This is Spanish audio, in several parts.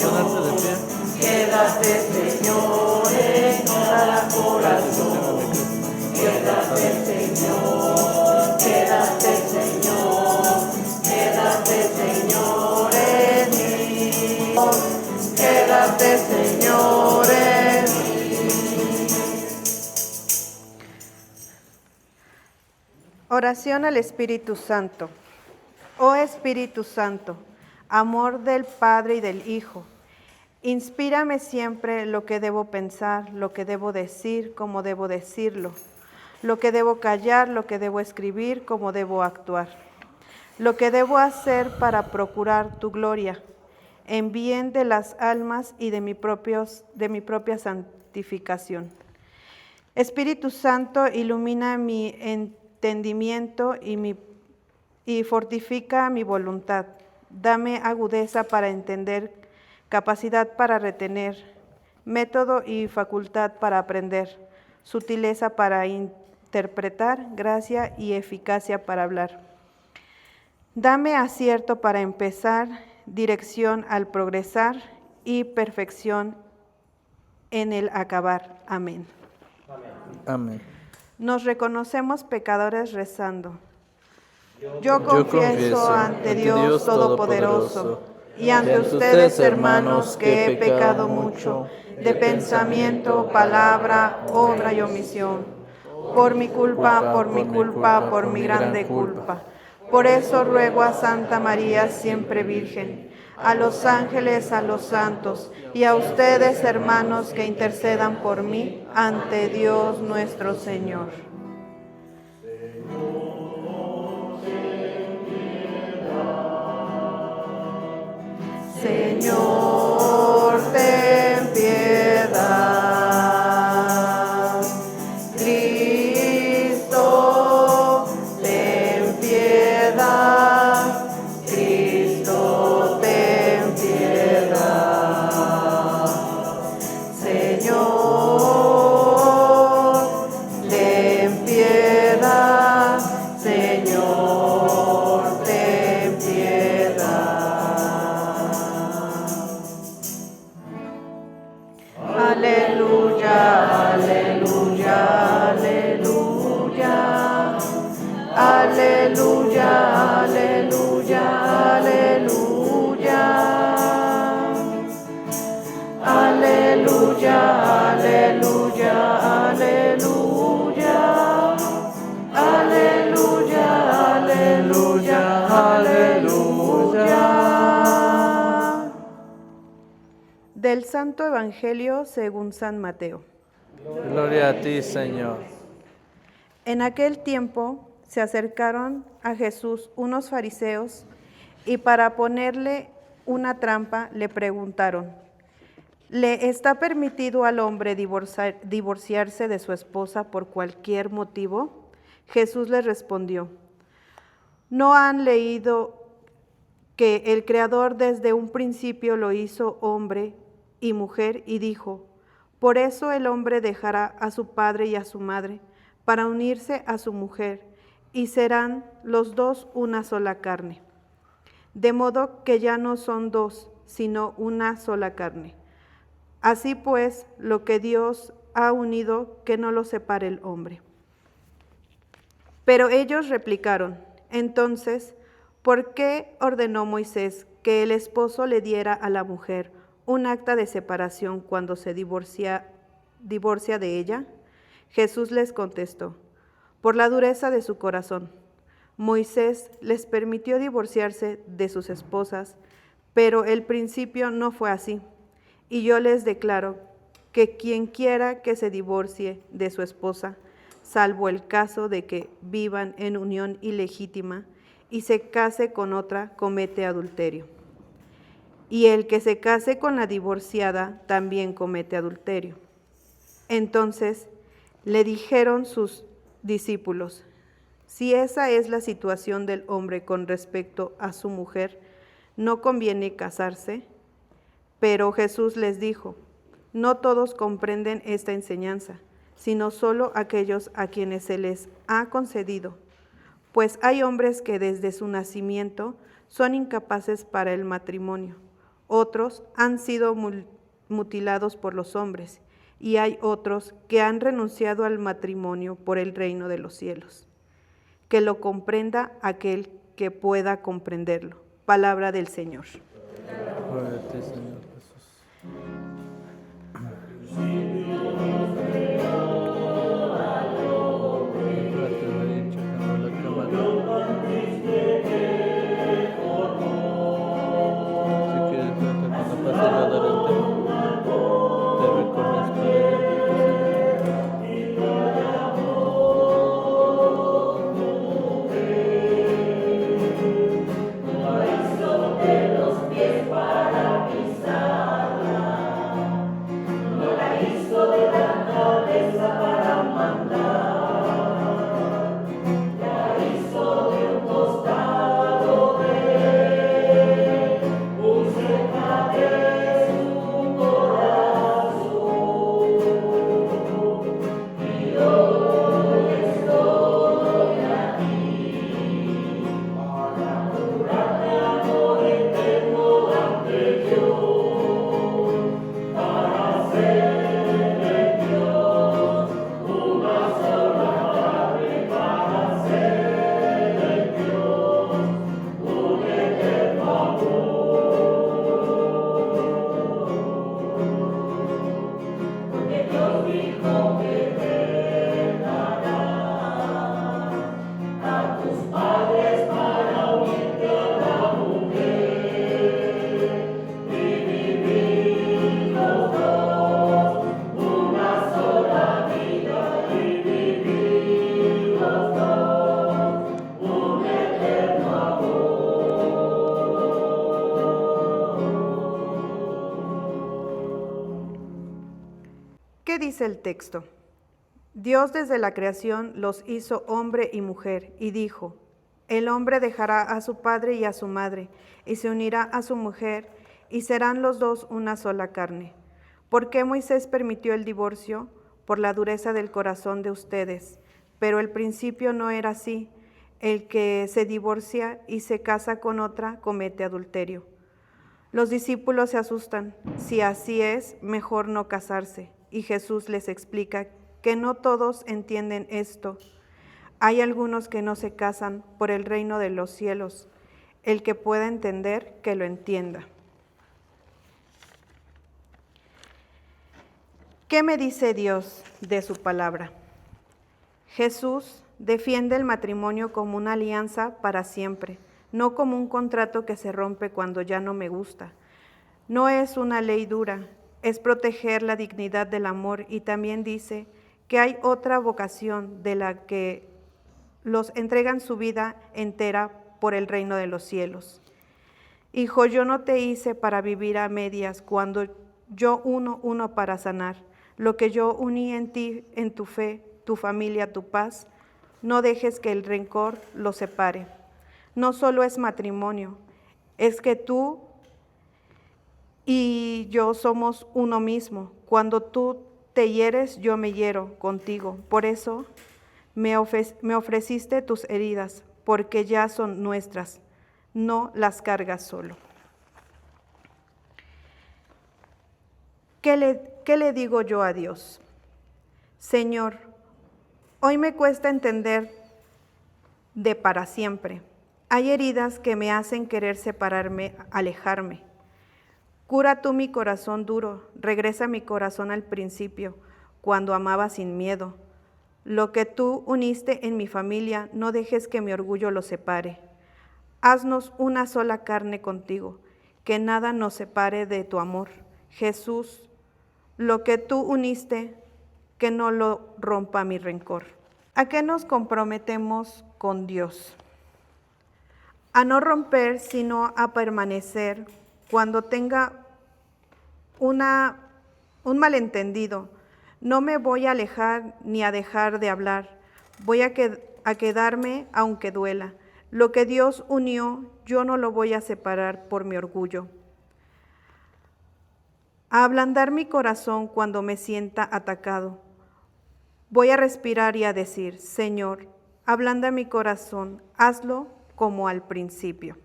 ponerse de pie. Quédate, Señor, en cada corazón. Quédate, Señor, quédate, Señor, quédate, Señor, en mí. Quédate, Señor, en mí. Oración al Espíritu Santo. Oh Espíritu Santo, amor del Padre y del Hijo, inspírame siempre lo que debo pensar, lo que debo decir, cómo debo decirlo, lo que debo callar, lo que debo escribir, cómo debo actuar, lo que debo hacer para procurar tu gloria, en bien de las almas y de mi propia santificación. Espíritu Santo, ilumina mi entendimiento y fortifica mi voluntad. Dame agudeza para entender, capacidad para retener, método y facultad para aprender, sutileza para interpretar, gracia y eficacia para hablar. Dame acierto para empezar, dirección al progresar y perfección en el acabar. Amén. Amén. Nos reconocemos pecadores rezando. Yo confieso ante Dios Todopoderoso y ante ustedes, hermanos, que he pecado mucho de pensamiento, palabra, obra y omisión. Por mi culpa, por mi grande culpa. Por eso ruego a Santa María, siempre Virgen, a los ángeles, a los santos, y a ustedes, hermanos, que intercedan por mí ante Dios nuestro Señor. Señor, ten piedad. Cristo, ten piedad. Cristo, ten piedad. Señor, ten piedad. Señor, ten piedad. Aleluya, aleluya, aleluya. Aleluya, aleluya, aleluya. Aleluya, aleluya, aleluya. Aleluya, aleluya, aleluya. Del Santo Evangelio según San Mateo. Gloria a ti, Señor. En aquel tiempo se acercaron a Jesús unos fariseos y para ponerle una trampa le preguntaron: ¿le está permitido al hombre divorciarse de su esposa por cualquier motivo? Jesús les respondió: ¿no han leído que el Creador desde un principio lo hizo hombre y mujer y dijo: por eso el hombre dejará a su padre y a su madre para unirse a su mujer, y serán los dos una sola carne? De modo que ya no son dos, sino una sola carne. Así pues, lo que Dios ha unido, que no lo separe el hombre. Pero ellos replicaron: entonces, ¿por qué ordenó Moisés que el esposo le diera a la mujer un acta de separación cuando se divorcia de ella? Jesús les contestó: por la dureza de su corazón. Moisés les permitió divorciarse de sus esposas, pero el principio no fue así. Y yo les declaro que quien quiera que se divorcie de su esposa, salvo el caso de que vivan en unión ilegítima y se case con otra, comete adulterio. Y el que se case con la divorciada también comete adulterio. Entonces le dijeron sus discípulos: si esa es la situación del hombre con respecto a su mujer, ¿no conviene casarse? Pero Jesús les dijo: no todos comprenden esta enseñanza, sino solo aquellos a quienes se les ha concedido. Pues hay hombres que desde su nacimiento son incapaces para el matrimonio, Otros han sido mutilados por los hombres, y hay otros que han renunciado al matrimonio por el reino de los cielos. Que lo comprenda aquel que pueda comprenderlo. Palabra del Señor. Gloria a ti, Señor Jesús. Frate María, checando la cámara. Si quieres, frate, cuando pase a dar el tema, te recorres para ¿Qué dice el texto? Dios desde la creación los hizo hombre y mujer, y dijo: el hombre dejará a su padre y a su madre, y se unirá a su mujer, y serán los dos una sola carne. ¿Por qué Moisés permitió el divorcio? Por la dureza del corazón de ustedes. Pero el principio no era así. El que se divorcia y se casa con otra comete adulterio. Los discípulos se asustan. Si así es, mejor no casarse. Y Jesús les explica que no todos entienden esto. Hay algunos que no se casan por el reino de los cielos. El que pueda entender, que lo entienda. ¿Qué me dice Dios de su palabra? Jesús defiende el matrimonio como una alianza para siempre, no como un contrato que se rompe cuando ya no me gusta. No es una ley dura, es proteger la dignidad del amor, y también dice que hay otra vocación de la que los entregan su vida entera por el reino de los cielos. Hijo, yo no te hice para vivir a medias, cuando yo uno para sanar. Lo que yo uní en ti, en tu fe, tu familia, tu paz, no dejes que el rencor los separe. No solo es matrimonio, es que tú y yo somos uno mismo. Cuando tú te hieres, yo me hiero contigo. Por eso me ofreciste tus heridas, porque ya son nuestras, no las cargas solo. ¿Qué le digo yo a Dios? Señor, hoy me cuesta entender de para siempre. Hay heridas que me hacen querer separarme, alejarme. Cura tú mi corazón duro, regresa mi corazón al principio, cuando amaba sin miedo. Lo que tú uniste en mi familia, no dejes que mi orgullo lo separe. Haznos una sola carne contigo, que nada nos separe de tu amor. Jesús, lo que tú uniste, que no lo rompa mi rencor. ¿A qué nos comprometemos con Dios? A no romper, sino a permanecer. Cuando tenga un malentendido, no me voy a alejar ni a dejar de hablar. Voy a quedarme aunque duela. Lo que Dios unió, yo no lo voy a separar por mi orgullo. A ablandar mi corazón cuando me sienta atacado. Voy a respirar y a decir: Señor, ablanda mi corazón, hazlo como al principio.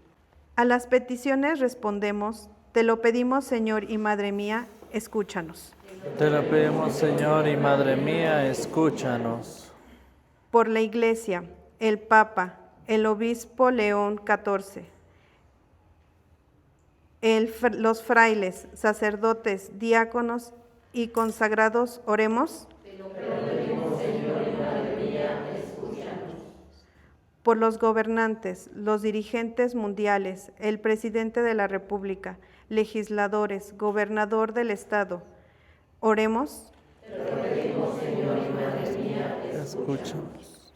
A las peticiones respondemos Te lo pedimos, Señor y Madre mía, escúchanos. Te lo pedimos, Señor y Madre mía, escúchanos. Por la Iglesia, el Papa, el Obispo León XIV, los frailes, sacerdotes, diáconos y consagrados, oremos. Por los gobernantes, los dirigentes mundiales, el presidente de la República, legisladores, gobernador del Estado, oremos. Escúchanos.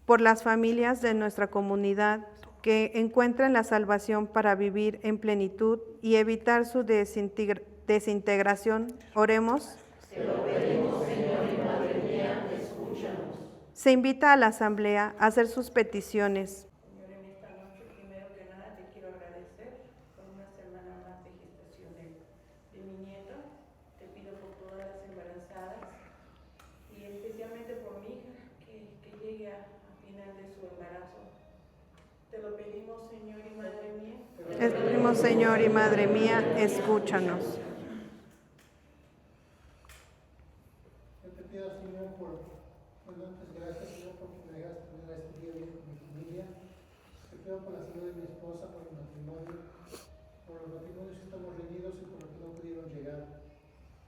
Por las familias de nuestra comunidad que encuentren la salvación para vivir en plenitud y evitar su desintegración, oremos. Te lo pedimos, Señor y Madre mía, escúchanos. Se invita a la Asamblea a hacer sus peticiones. Señor, en esta noche, primero que nada, te quiero agradecer por una semana más de gestación de mi nieto. Te pido por todas las embarazadas y especialmente por mi hija, que llegue a final de su embarazo. Te lo pedimos, Señor y Madre mía. Te pedimos, Señor y Madre mía, escúchanos. Yo te pido, Señor, antes gracias, Señor, porque me dejas tener este día bien con mi familia. Te pido por la salud de mi esposa, por el matrimonio, por los matrimonios que estamos reunidos y por los que no pudieron llegar.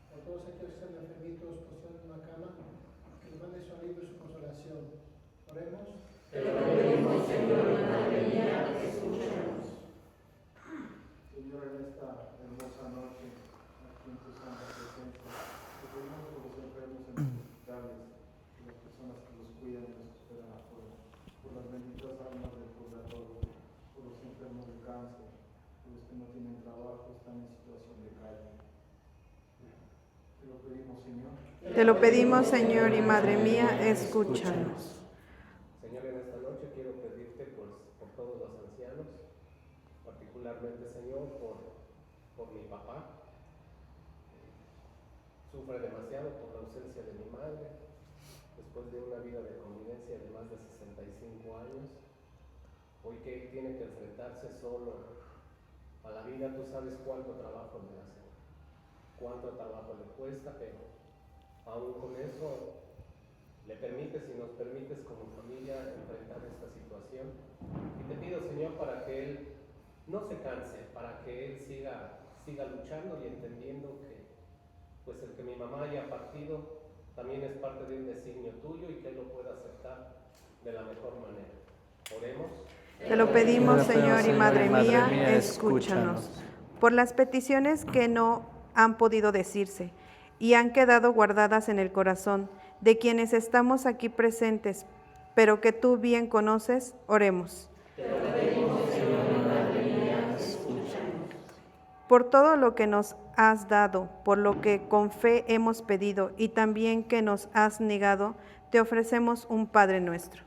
Por todos aquellos que están enfermitos, postrados en una cama, que les mande su alivio y su consolación. Oremos. Te lo pedimos, Señor y Madre mía, escúchanos. Señor, en esta hermosa noche, aquí en tu santa presencia, te pedimos por los enfermos en los hospitales, por las personas que los cuidan y los esperan afuera, por las benditas almas del purgatorio, por los enfermos de cáncer, por los que no tienen trabajo, están en situación de calle. Te lo pedimos, Señor. Te lo pedimos, Señor y Madre mía, escúchanos. Señor, en esta noche quiero pedirte por todos los ancianos, particularmente, Señor, por mi papá. Sufre demasiado por la ausencia de mi madre, después de una vida de convivencia de más de 65 años. Hoy que tiene que enfrentarse solo a la vida, tú sabes cuánto trabajo le hace, cuánto trabajo le cuesta, pero aún con eso le permites y nos permites como familia enfrentar esta situación. Y te pido, Señor, para que Él no se canse, para que Él siga luchando y entendiendo que pues el que mi mamá haya partido también es parte de un designio tuyo y que Él lo pueda aceptar de la mejor manera. Oremos. Te lo pedimos, Señor y Madre mía, escúchanos. Por las peticiones que no han podido decirse y han quedado guardadas en el corazón de quienes estamos aquí presentes, pero que tú bien conoces, oremos. Te lo pedimos, Señor y Madre mía, escúchanos. Por todo lo que nos has dado, por lo que con fe hemos pedido y también que nos has negado, te ofrecemos un Padre nuestro.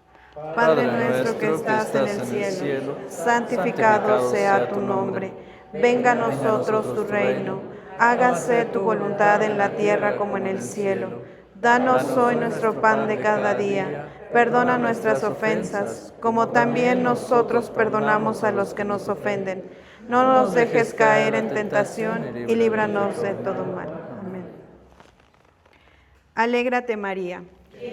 Padre nuestro que estás en el cielo, santificado sea tu nombre. Venga a nosotros tu reino. Hágase tu voluntad en la tierra como en el cielo. Danos hoy nuestro pan de cada día. Perdona nuestras ofensas, como también nosotros perdonamos a los que nos ofenden. No nos dejes caer en tentación y líbranos de todo mal. Amén. Alégrate, María.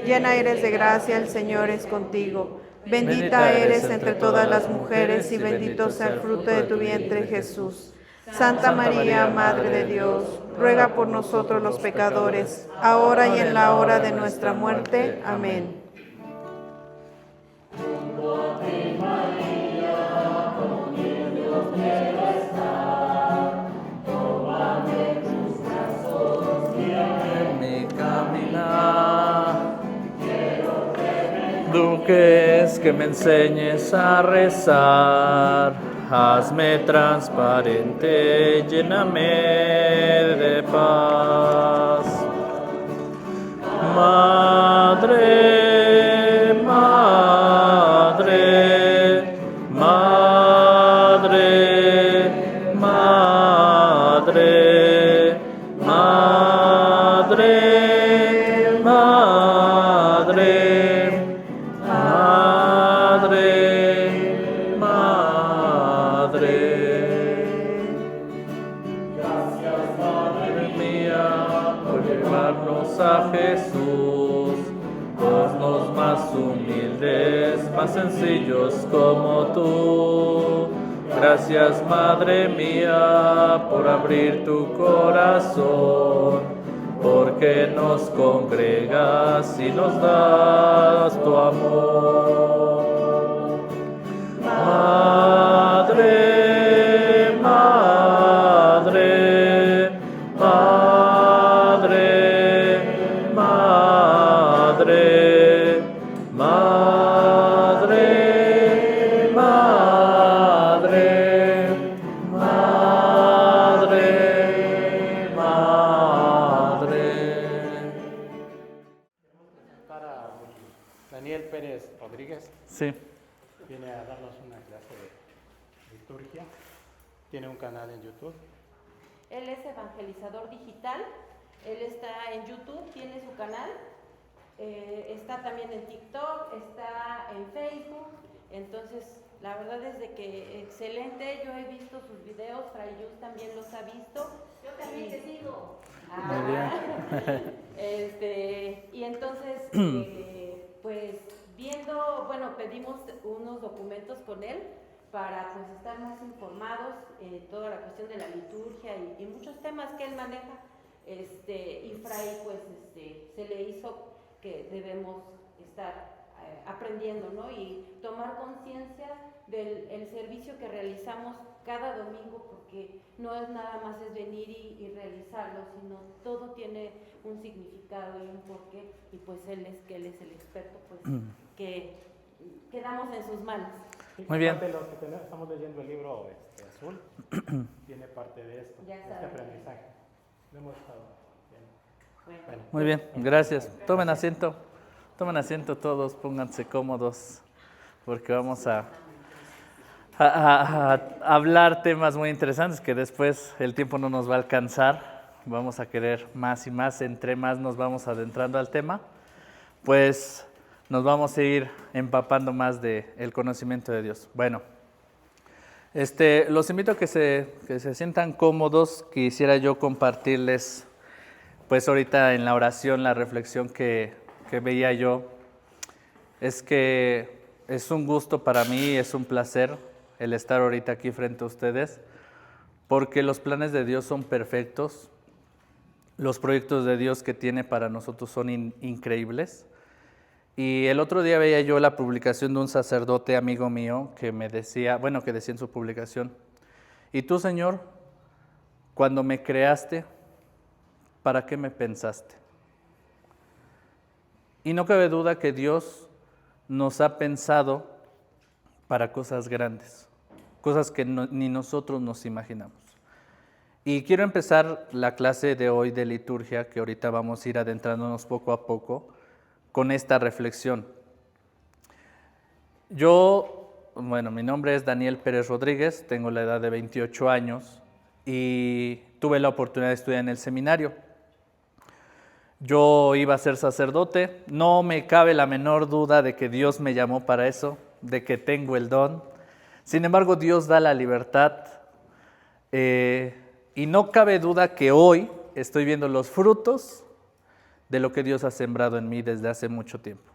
Llena eres de gracia, el Señor es contigo. Bendita eres entre todas las mujeres y bendito sea el fruto de tu vientre, Jesús. Santa María, Madre de Dios, ruega por nosotros los pecadores, ahora y en la hora de nuestra muerte. Amén. Mi caminar, Duques, que me enseñes a rezar, hazme transparente, lléname de paz. Madre, madre, madre, madre, madre, madre, madre, madre. llevarnos a Jesús. Haznos más humildes, más sencillos como tú. Gracias, Madre mía, por abrir tu corazón, porque nos congregas y nos das tu amor. Madre, Madre, Madre, Madre, Madre, Madre, Madre, Madre. Para Daniel Pérez Rodríguez, Sí, viene a darnos una clase de liturgia. Tiene un canal en YouTube. Él es evangelizador digital, él está en YouTube, tiene su canal, está también en TikTok, está en Facebook, entonces la verdad es de que excelente, yo he visto sus videos, Fray Yus también los ha visto. Yo también te sigo. muy bien. Y entonces, pues viendo, bueno, pedimos unos documentos con él para pues estar más informados en toda la cuestión de la liturgia y muchos temas que él maneja. Y Fray pues se le hizo que debemos estar aprendiendo, ¿no? Y tomar conciencia del el servicio que realizamos cada domingo, porque no es nada más es venir y realizarlo, sino todo tiene un significado y un porqué, y pues él es el experto, pues que quedamos en sus manos. Muy bien. Aparte de los que estamos leyendo el libro azul, tiene parte de esto, Ya este saben. aprendizaje. Lo hemos estado viendo. Bueno. Muy bien, gracias. Tomen asiento todos, pónganse cómodos, porque vamos a hablar temas muy interesantes que después el tiempo no nos va a alcanzar. Vamos a querer más y más, entre más nos vamos adentrando al tema, pues nos vamos a ir empapando más del conocimiento de Dios. Bueno, los invito a que se sientan cómodos. Quisiera yo compartirles, pues ahorita en la oración, la reflexión que veía yo, es que es un gusto para mí, es un placer el estar ahorita aquí frente a ustedes, porque los planes de Dios son perfectos, los proyectos de Dios que tiene para nosotros son increíbles. Y el otro día veía yo la publicación de un sacerdote amigo mío que me decía, que decía en su publicación: ¿y tú, Señor, cuando me creaste, para qué me pensaste? Y no cabe duda que Dios nos ha pensado para cosas grandes, cosas que ni nosotros nos imaginamos. Y quiero empezar la clase de hoy de liturgia, que ahorita vamos a ir adentrándonos poco a poco, con esta reflexión. Mi nombre es Daniel Pérez Rodríguez, tengo la edad de 28 años y tuve la oportunidad de estudiar en el seminario. Yo iba a ser sacerdote, no me cabe la menor duda de que Dios me llamó para eso, de que tengo el don. Sin embargo, Dios da la libertad y no cabe duda que hoy estoy viendo los frutos de lo que Dios ha sembrado en mí desde hace mucho tiempo.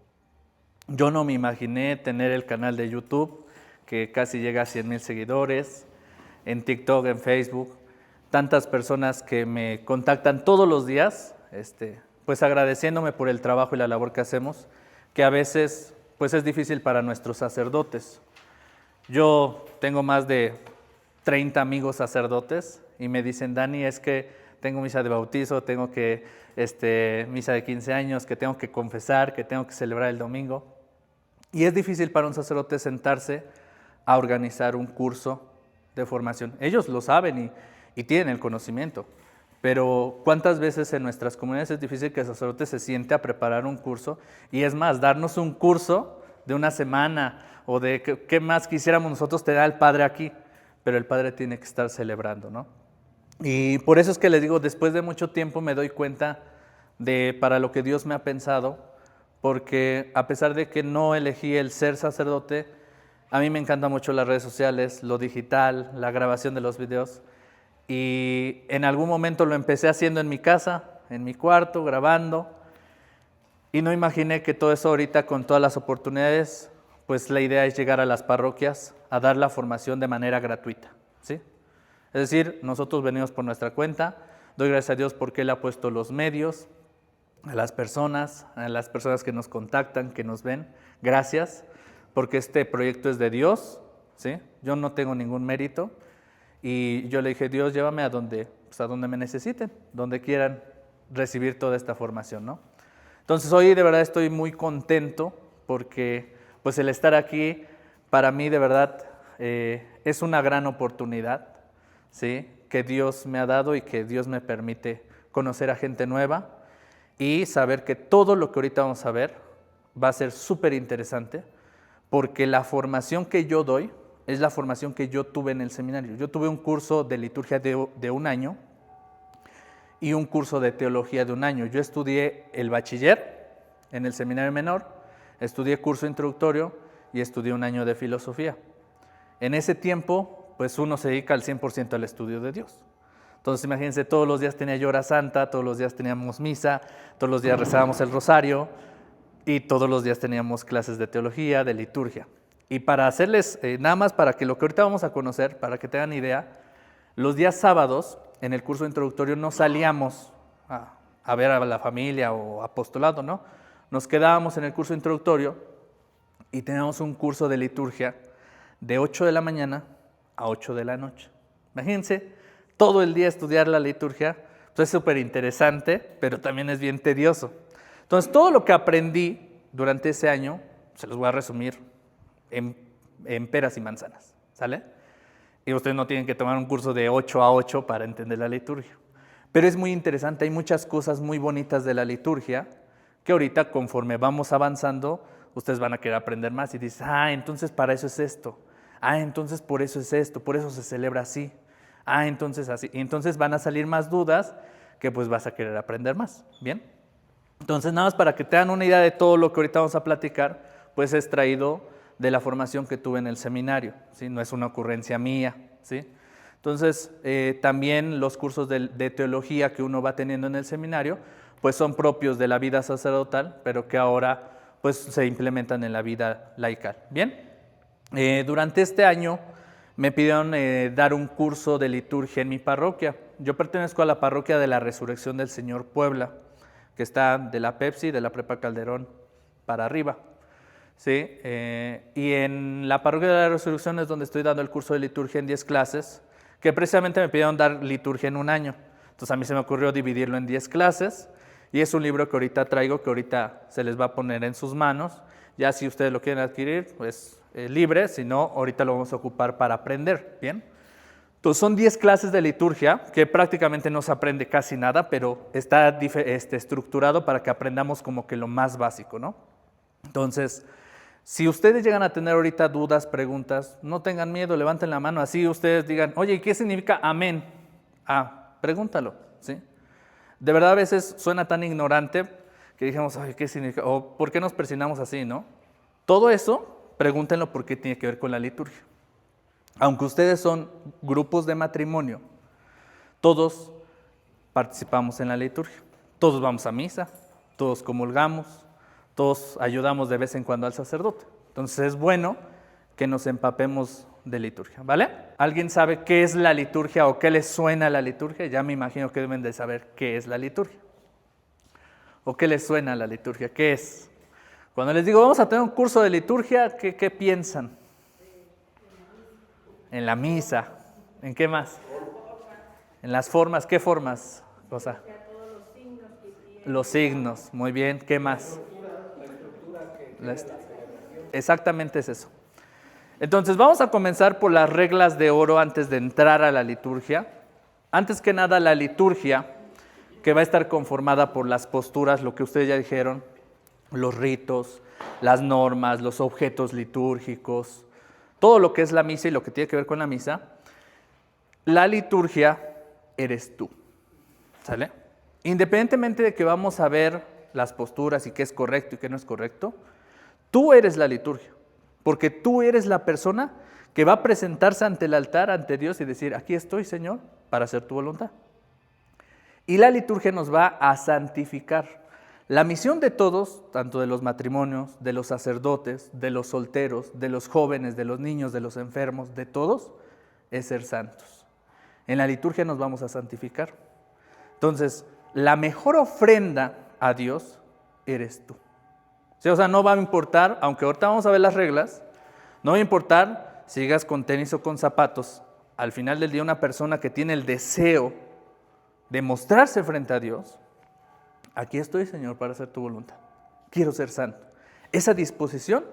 Yo no me imaginé tener el canal de YouTube, que casi llega a 100,000 seguidores, en TikTok, en Facebook, tantas personas que me contactan todos los días, pues agradeciéndome por el trabajo y la labor que hacemos, que a veces pues es difícil para nuestros sacerdotes. Yo tengo más de 30 amigos sacerdotes y me dicen: Dani, es que tengo misa de bautizo, tengo que misa de 15 años, que tengo que confesar, que tengo que celebrar el domingo. Y es difícil para un sacerdote sentarse a organizar un curso de formación. Ellos lo saben y tienen el conocimiento, pero ¿cuántas veces en nuestras comunidades es difícil que el sacerdote se siente a preparar un curso? Y es más, darnos un curso de una semana o de qué más quisiéramos nosotros tener al Padre aquí, pero el Padre tiene que estar celebrando, ¿no? Y por eso es que les digo, después de mucho tiempo me doy cuenta de para lo que Dios me ha pensado, porque a pesar de que no elegí el ser sacerdote, a mí me encantan mucho las redes sociales, lo digital, la grabación de los videos, y en algún momento lo empecé haciendo en mi casa, en mi cuarto, grabando, y no imaginé que todo eso ahorita con todas las oportunidades, pues la idea es llegar a las parroquias a dar la formación de manera gratuita, ¿sí? Es decir, nosotros venimos por nuestra cuenta, doy gracias a Dios porque Él ha puesto los medios, a las personas que nos contactan, que nos ven, gracias, porque este proyecto es de Dios, ¿sí? Yo no tengo ningún mérito, y yo le dije, Dios, llévame a donde me necesiten, donde quieran recibir toda esta formación, ¿no? Entonces hoy de verdad estoy muy contento porque pues el estar aquí para mí de verdad es una gran oportunidad, ¿sí? Que Dios me ha dado y que Dios me permite conocer a gente nueva y saber que todo lo que ahorita vamos a ver va a ser súper interesante porque la formación que yo doy es la formación que yo tuve en el seminario. Yo tuve un curso de liturgia de 1 año y un curso de teología de 1 año. Yo estudié el bachiller en el seminario menor, estudié curso introductorio y estudié 1 año de filosofía. En ese tiempo, pues uno se dedica al 100% al estudio de Dios. Entonces imagínense, todos los días tenía yo hora santa, todos los días teníamos misa, todos los días rezábamos el rosario y todos los días teníamos clases de teología, de liturgia. Y para hacerles, nada más para que lo que ahorita vamos a conocer, para que tengan idea, los días sábados en el curso introductorio no salíamos a ver a la familia o apostolado, ¿no? Nos quedábamos en el curso introductorio y teníamos un curso de liturgia de 8 de la mañana a 8 de la noche. Imagínense, todo el día estudiar la liturgia, pues es súper interesante, pero también es bien tedioso. Entonces, todo lo que aprendí durante ese año, se los voy a resumir en peras y manzanas, ¿sale? Y ustedes no tienen que tomar un curso de 8 a 8 para entender la liturgia. Pero es muy interesante, hay muchas cosas muy bonitas de la liturgia que ahorita conforme vamos avanzando, ustedes van a querer aprender más y dicen, entonces para eso es esto, entonces por eso es esto, por eso se celebra así, entonces así. Y entonces van a salir más dudas que pues vas a querer aprender más, ¿bien? Entonces nada más para que tengan una idea de todo lo que ahorita vamos a platicar, pues es traído de la formación que tuve en el seminario, ¿sí? No es una ocurrencia mía, ¿sí? Entonces, también los cursos de teología que uno va teniendo en el seminario, pues son propios de la vida sacerdotal, pero que ahora pues, se implementan en la vida laical. ¿Bien? Durante este año me pidieron dar un curso de liturgia en mi parroquia. Yo pertenezco a la parroquia de la Resurrección del Señor Puebla, que está de la Pepsi, de la Prepa Calderón, para arriba. ¿Sí? Y en la parroquia de la Resurrección es donde estoy dando el curso de liturgia en 10 clases, que precisamente me pidieron dar liturgia en 1 año. Entonces a mí se me ocurrió dividirlo en 10 clases, y es un libro que ahorita traigo, que ahorita se les va a poner en sus manos. Ya si ustedes lo quieren adquirir, pues libre, si no, ahorita lo vamos a ocupar para aprender, ¿bien? Entonces son 10 clases de liturgia, que prácticamente no se aprende casi nada, pero está estructurado para que aprendamos como que lo más básico, ¿no? Entonces, si ustedes llegan a tener ahorita dudas, preguntas, no tengan miedo, levanten la mano, así ustedes digan, oye, ¿qué significa amén? Pregúntalo, ¿sí? De verdad a veces suena tan ignorante que dijimos, ay, ¿qué significa? O ¿por qué nos persignamos así, no? Todo eso, pregúntenlo porque tiene que ver con la liturgia. Aunque ustedes son grupos de matrimonio, todos participamos en la liturgia. Todos vamos a misa, todos comulgamos, todos ayudamos de vez en cuando al sacerdote. Entonces es bueno que nos empapemos de liturgia, ¿vale? ¿Alguien sabe qué es la liturgia o qué les suena la liturgia? Ya me imagino que deben de saber qué es la liturgia. ¿O qué les suena la liturgia? ¿Qué es? Cuando les digo, vamos a tener un curso de liturgia, ¿qué piensan? En la misa. ¿En qué más? En las formas. ¿Qué formas? Los signos. Muy bien. ¿Qué más? Exactamente es eso. Entonces vamos a comenzar por las reglas de oro antes de entrar a la liturgia. Antes que nada, la liturgia, que va a estar conformada por las posturas, lo que ustedes ya dijeron, los ritos, las normas, los objetos litúrgicos, todo lo que es la misa y lo que tiene que ver con la misa. La liturgia eres tú, ¿sale? Independientemente de que vamos a ver las posturas y qué es correcto y qué no es correcto, tú eres la liturgia, porque tú eres la persona que va a presentarse ante el altar, ante Dios y decir, aquí estoy, Señor, para hacer tu voluntad. Y la liturgia nos va a santificar. La misión de todos, tanto de los matrimonios, de los sacerdotes, de los solteros, de los jóvenes, de los niños, de los enfermos, de todos, es ser santos. En la liturgia nos vamos a santificar. Entonces, la mejor ofrenda a Dios eres tú. O sea, no va a importar, aunque ahorita vamos a ver las reglas, no va a importar si llegas con tenis o con zapatos. Al final del día, una persona que tiene el deseo de mostrarse frente a Dios, aquí estoy, Señor, para hacer tu voluntad. Quiero ser santo. Esa disposición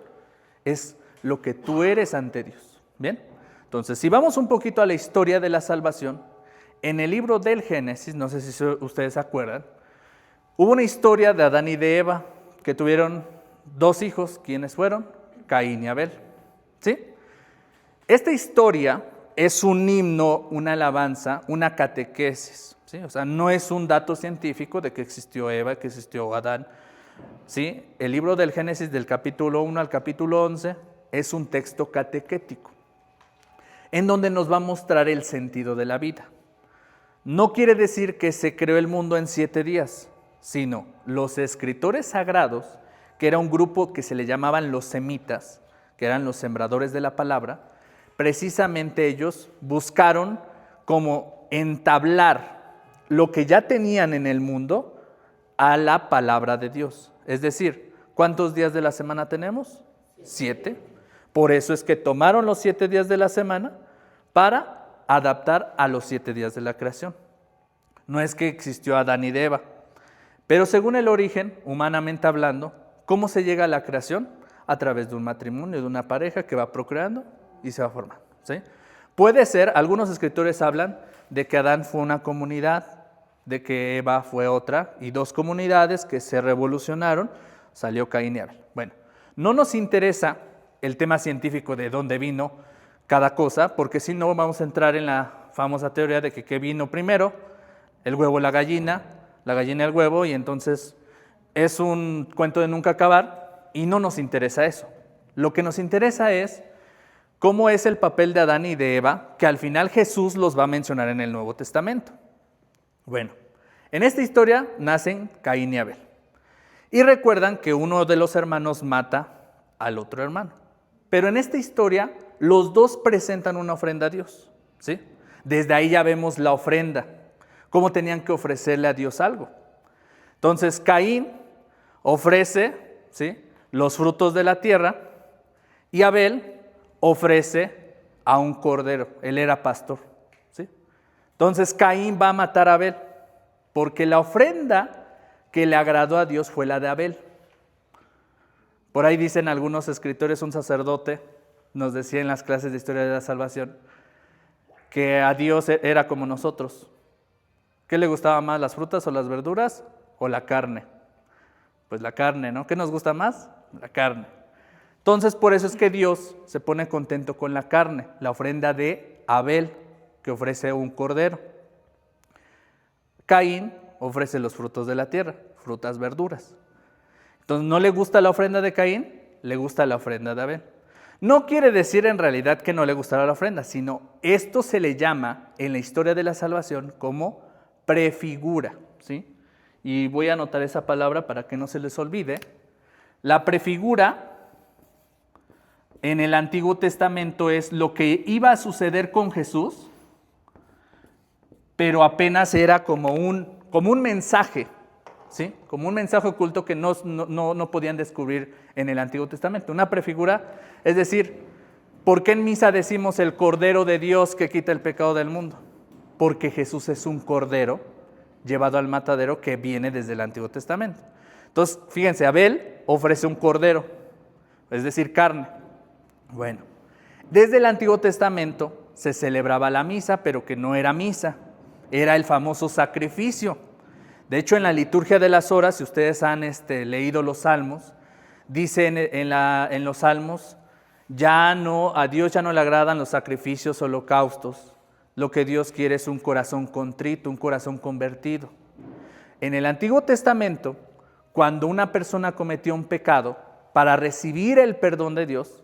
es lo que tú eres ante Dios. ¿Bien? Entonces, si vamos un poquito a la historia de la salvación, en el libro del Génesis, no sé si ustedes se acuerdan, hubo una historia de Adán y de Eva que tuvieron 2 hijos. ¿Quiénes fueron? Caín y Abel. ¿Sí? Esta historia es un himno, una alabanza, una catequesis. ¿Sí? O sea, no es un dato científico de que existió Eva, que existió Adán. ¿Sí? El libro del Génesis, del capítulo 1 al capítulo 11, es un texto catequético, en donde nos va a mostrar el sentido de la vida. No quiere decir que se creó el mundo en 7 días, sino los escritores sagrados, que era un grupo que se le llamaban los semitas, que eran los sembradores de la palabra, precisamente ellos buscaron como entablar lo que ya tenían en el mundo a la palabra de Dios. Es decir, ¿cuántos días de la semana tenemos? 7. Por eso es que tomaron los 7 días de la semana para adaptar a los 7 días de la creación. No es que existió Adán y Eva, pero según el origen, humanamente hablando, ¿cómo se llega a la creación? A través de un matrimonio, de una pareja que va procreando y se va formando. ¿Sí? Puede ser, algunos escritores hablan de que Adán fue una comunidad, de que Eva fue otra, y 2 comunidades que se revolucionaron, salió Caín y Abel. Bueno, no nos interesa el tema científico de dónde vino cada cosa, porque si no vamos a entrar en la famosa teoría de que ¿qué vino primero? El huevo o la gallina el huevo, y entonces es un cuento de nunca acabar, y no nos interesa eso. Lo que nos interesa es cómo es el papel de Adán y de Eva, que al final Jesús los va a mencionar en el Nuevo Testamento. Bueno, en esta historia nacen Caín y Abel. Y recuerdan que uno de los hermanos mata al otro hermano. Pero en esta historia los 2 presentan una ofrenda a Dios. ¿Sí? Desde ahí ya vemos la ofrenda, cómo tenían que ofrecerle a Dios algo. Entonces Caín ofrece, ¿sí?, los frutos de la tierra, y Abel ofrece a un cordero. Él era pastor. ¿Sí? Entonces Caín va a matar a Abel, porque la ofrenda que le agradó a Dios fue la de Abel. Por ahí dicen algunos escritores, un sacerdote nos decía en las clases de historia de la salvación, que a Dios era como nosotros. ¿Qué le gustaba más, las frutas o las verduras o la carne? Pues la carne, ¿no? ¿Qué nos gusta más? La carne. Entonces, por eso es que Dios se pone contento con la carne, la ofrenda de Abel, que ofrece un cordero. Caín ofrece los frutos de la tierra, frutas, verduras. Entonces, ¿no le gusta la ofrenda de Caín? Le gusta la ofrenda de Abel. No quiere decir en realidad que no le gustara la ofrenda, sino esto se le llama en la historia de la salvación como prefigura, ¿sí? Y voy a anotar esa palabra para que no se les olvide. La prefigura en el Antiguo Testamento es lo que iba a suceder con Jesús, pero apenas era como un mensaje, ¿sí? Como un mensaje oculto que no podían descubrir en el Antiguo Testamento. Una prefigura, es decir, ¿por qué en misa decimos el Cordero de Dios que quita el pecado del mundo? Porque Jesús es un cordero llevado al matadero que viene desde el Antiguo Testamento. Entonces, fíjense, Abel ofrece un cordero, es decir, carne. Bueno, desde el Antiguo Testamento se celebraba la misa, pero que no era misa, era el famoso sacrificio. De hecho, en la liturgia de las horas, si ustedes han leído los salmos, dice en los salmos, a Dios ya no le agradan los sacrificios, holocaustos. Lo que Dios quiere es un corazón contrito, un corazón convertido. En el Antiguo Testamento, cuando una persona cometió un pecado, para recibir el perdón de Dios,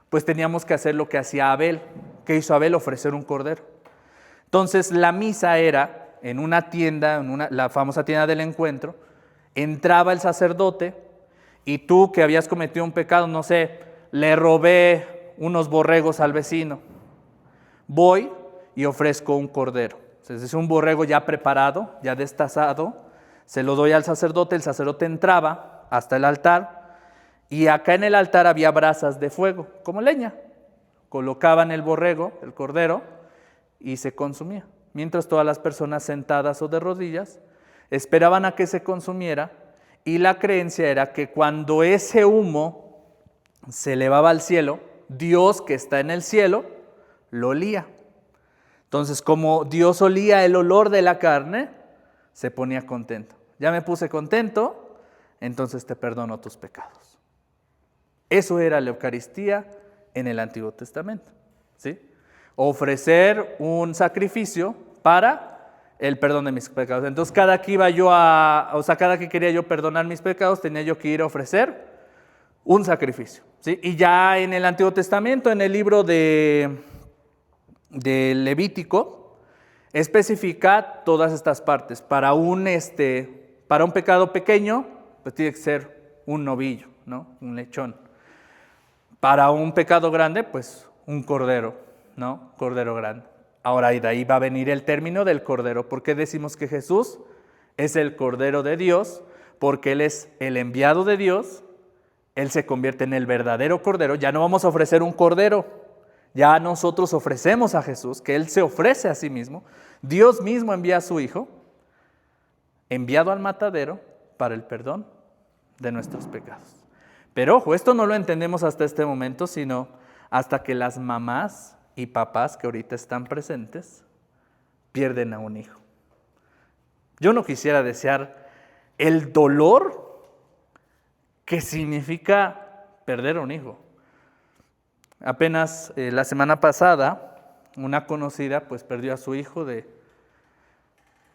pues teníamos que hacer lo que hacía Abel. ¿Qué hizo Abel? Ofrecer un cordero. Entonces la misa era en una tienda, la famosa tienda del encuentro, entraba el sacerdote y tú que habías cometido un pecado, no sé, le robé unos borregos al vecino, voy y ofrezco un cordero. Entonces, es un borrego ya preparado, ya destazado, se lo doy al sacerdote, el sacerdote entraba hasta el altar y acá en el altar había brasas de fuego, como leña. Colocaban el borrego, el cordero, y se consumía. Mientras todas las personas sentadas o de rodillas esperaban a que se consumiera, y la creencia era que cuando ese humo se elevaba al cielo, Dios que está en el cielo lo olía. Entonces, como Dios olía el olor de la carne, se ponía contento. Ya me puse contento, entonces te perdono tus pecados. Eso era la Eucaristía en el Antiguo Testamento, ¿sí? Ofrecer un sacrificio para el perdón de mis pecados. Entonces, cada que cada que quería yo perdonar mis pecados, tenía yo que ir a ofrecer un sacrificio, ¿sí? Y ya en el Antiguo Testamento, en el libro de Levítico, especifica todas estas partes. Para un pecado pequeño, pues tiene que ser un novillo, ¿no? Un lechón. Para un pecado grande, pues un cordero, ¿no? Cordero grande. Ahora, y de ahí va a venir el término del cordero. ¿Por qué decimos que Jesús es el Cordero de Dios? Porque Él es el enviado de Dios, Él se convierte en el verdadero cordero. Ya no vamos a ofrecer un cordero, ya nosotros ofrecemos a Jesús, que Él se ofrece a sí mismo. Dios mismo envía a su Hijo, enviado al matadero para el perdón de nuestros pecados. Pero ojo, esto no lo entendemos hasta este momento, sino hasta que las mamás y papás que ahorita están presentes pierden a un hijo. Yo no quisiera desear el dolor que significa perder a un hijo. Apenas la semana pasada, una conocida pues perdió a su hijo de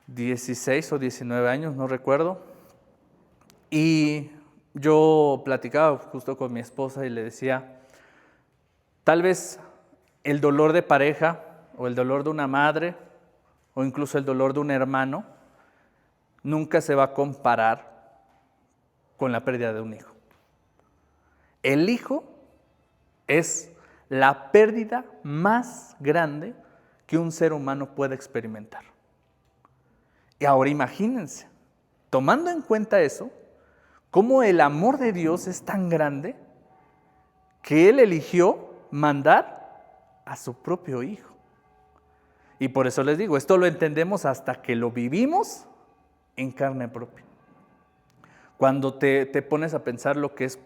16 o 19 años, no recuerdo, y yo platicaba justo con mi esposa y le decía, tal vez el dolor de pareja o el dolor de una madre o incluso el dolor de un hermano nunca se va a comparar con la pérdida de un hijo. El hijo es la pérdida más grande que un ser humano puede experimentar. Y ahora imagínense, tomando en cuenta eso, cómo el amor de Dios es tan grande que Él eligió mandar a su propio Hijo. Y por eso les digo, esto lo entendemos hasta que lo vivimos en carne propia. Cuando te pones a pensar lo que es,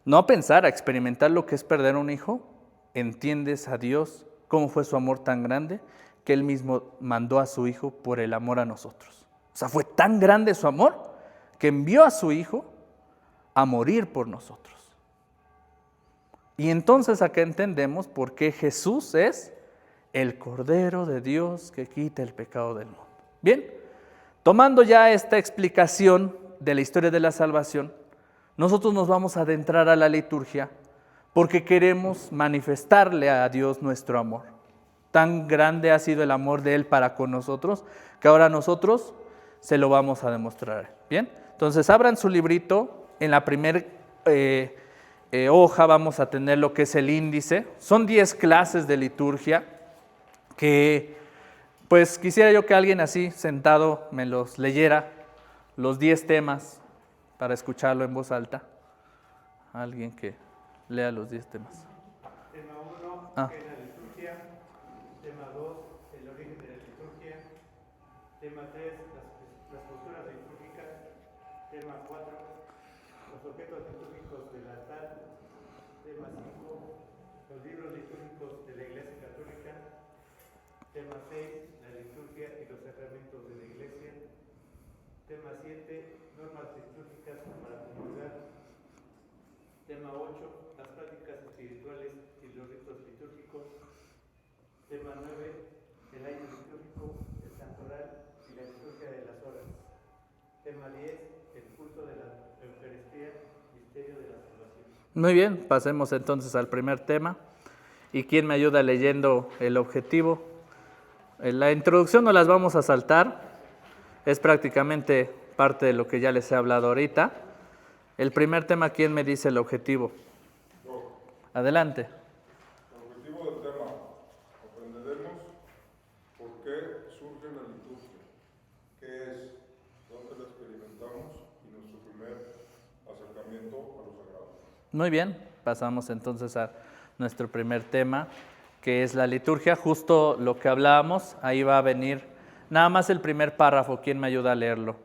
no a pensar, a experimentar lo que es perder a un hijo, entiendes a Dios, cómo fue su amor tan grande, que Él mismo mandó a su Hijo por el amor a nosotros. O sea, fue tan grande su amor que envió a su Hijo a morir por nosotros. Y entonces acá entendemos por qué Jesús es el Cordero de Dios que quita el pecado del mundo. Bien, tomando ya esta explicación de la historia de la salvación, nosotros nos vamos a adentrar a la liturgia porque queremos manifestarle a Dios nuestro amor. Tan grande ha sido el amor de Él para con nosotros que ahora nosotros se lo vamos a demostrar. Bien, entonces abran su librito. En la primera hoja vamos a tener lo que es el índice. Son 10 clases de liturgia que pues quisiera yo que alguien así sentado me los leyera, los 10 temas para escucharlo en voz alta. Alguien que lea los 10 temas. Tema 1, ¿qué es la liturgia? Tema 2, el origen de la liturgia. Tema 3, las posturas litúrgicas. Tema 4, los objetos litúrgicos del altar. Tema 5, los libros litúrgicos de la Iglesia Católica. Tema 6, la liturgia y los sacramentos de la Iglesia. Tema 7, normas litúrgicas para comulgar. Tema 8, las prácticas espirituales y los ritos litúrgicos. Tema 9, el año litúrgico, el santoral y la liturgia de las horas. Tema 10, el culto de la Eucaristía, misterio de la salvación. Muy bien, pasemos entonces al primer tema. ¿Y quién me ayuda leyendo el objetivo? La introducción no las vamos a saltar, es prácticamente parte de lo que ya les he hablado ahorita. El primer tema, ¿quién me dice el objetivo? Adelante. El objetivo del tema, aprenderemos por qué surge la liturgia, qué es, dónde la experimentamos y nuestro primer acercamiento a lo sagrado. Muy bien, pasamos entonces a nuestro primer tema, que es la liturgia, justo lo que hablábamos. Ahí va a venir nada más el primer párrafo. ¿Quién me ayuda a leerlo?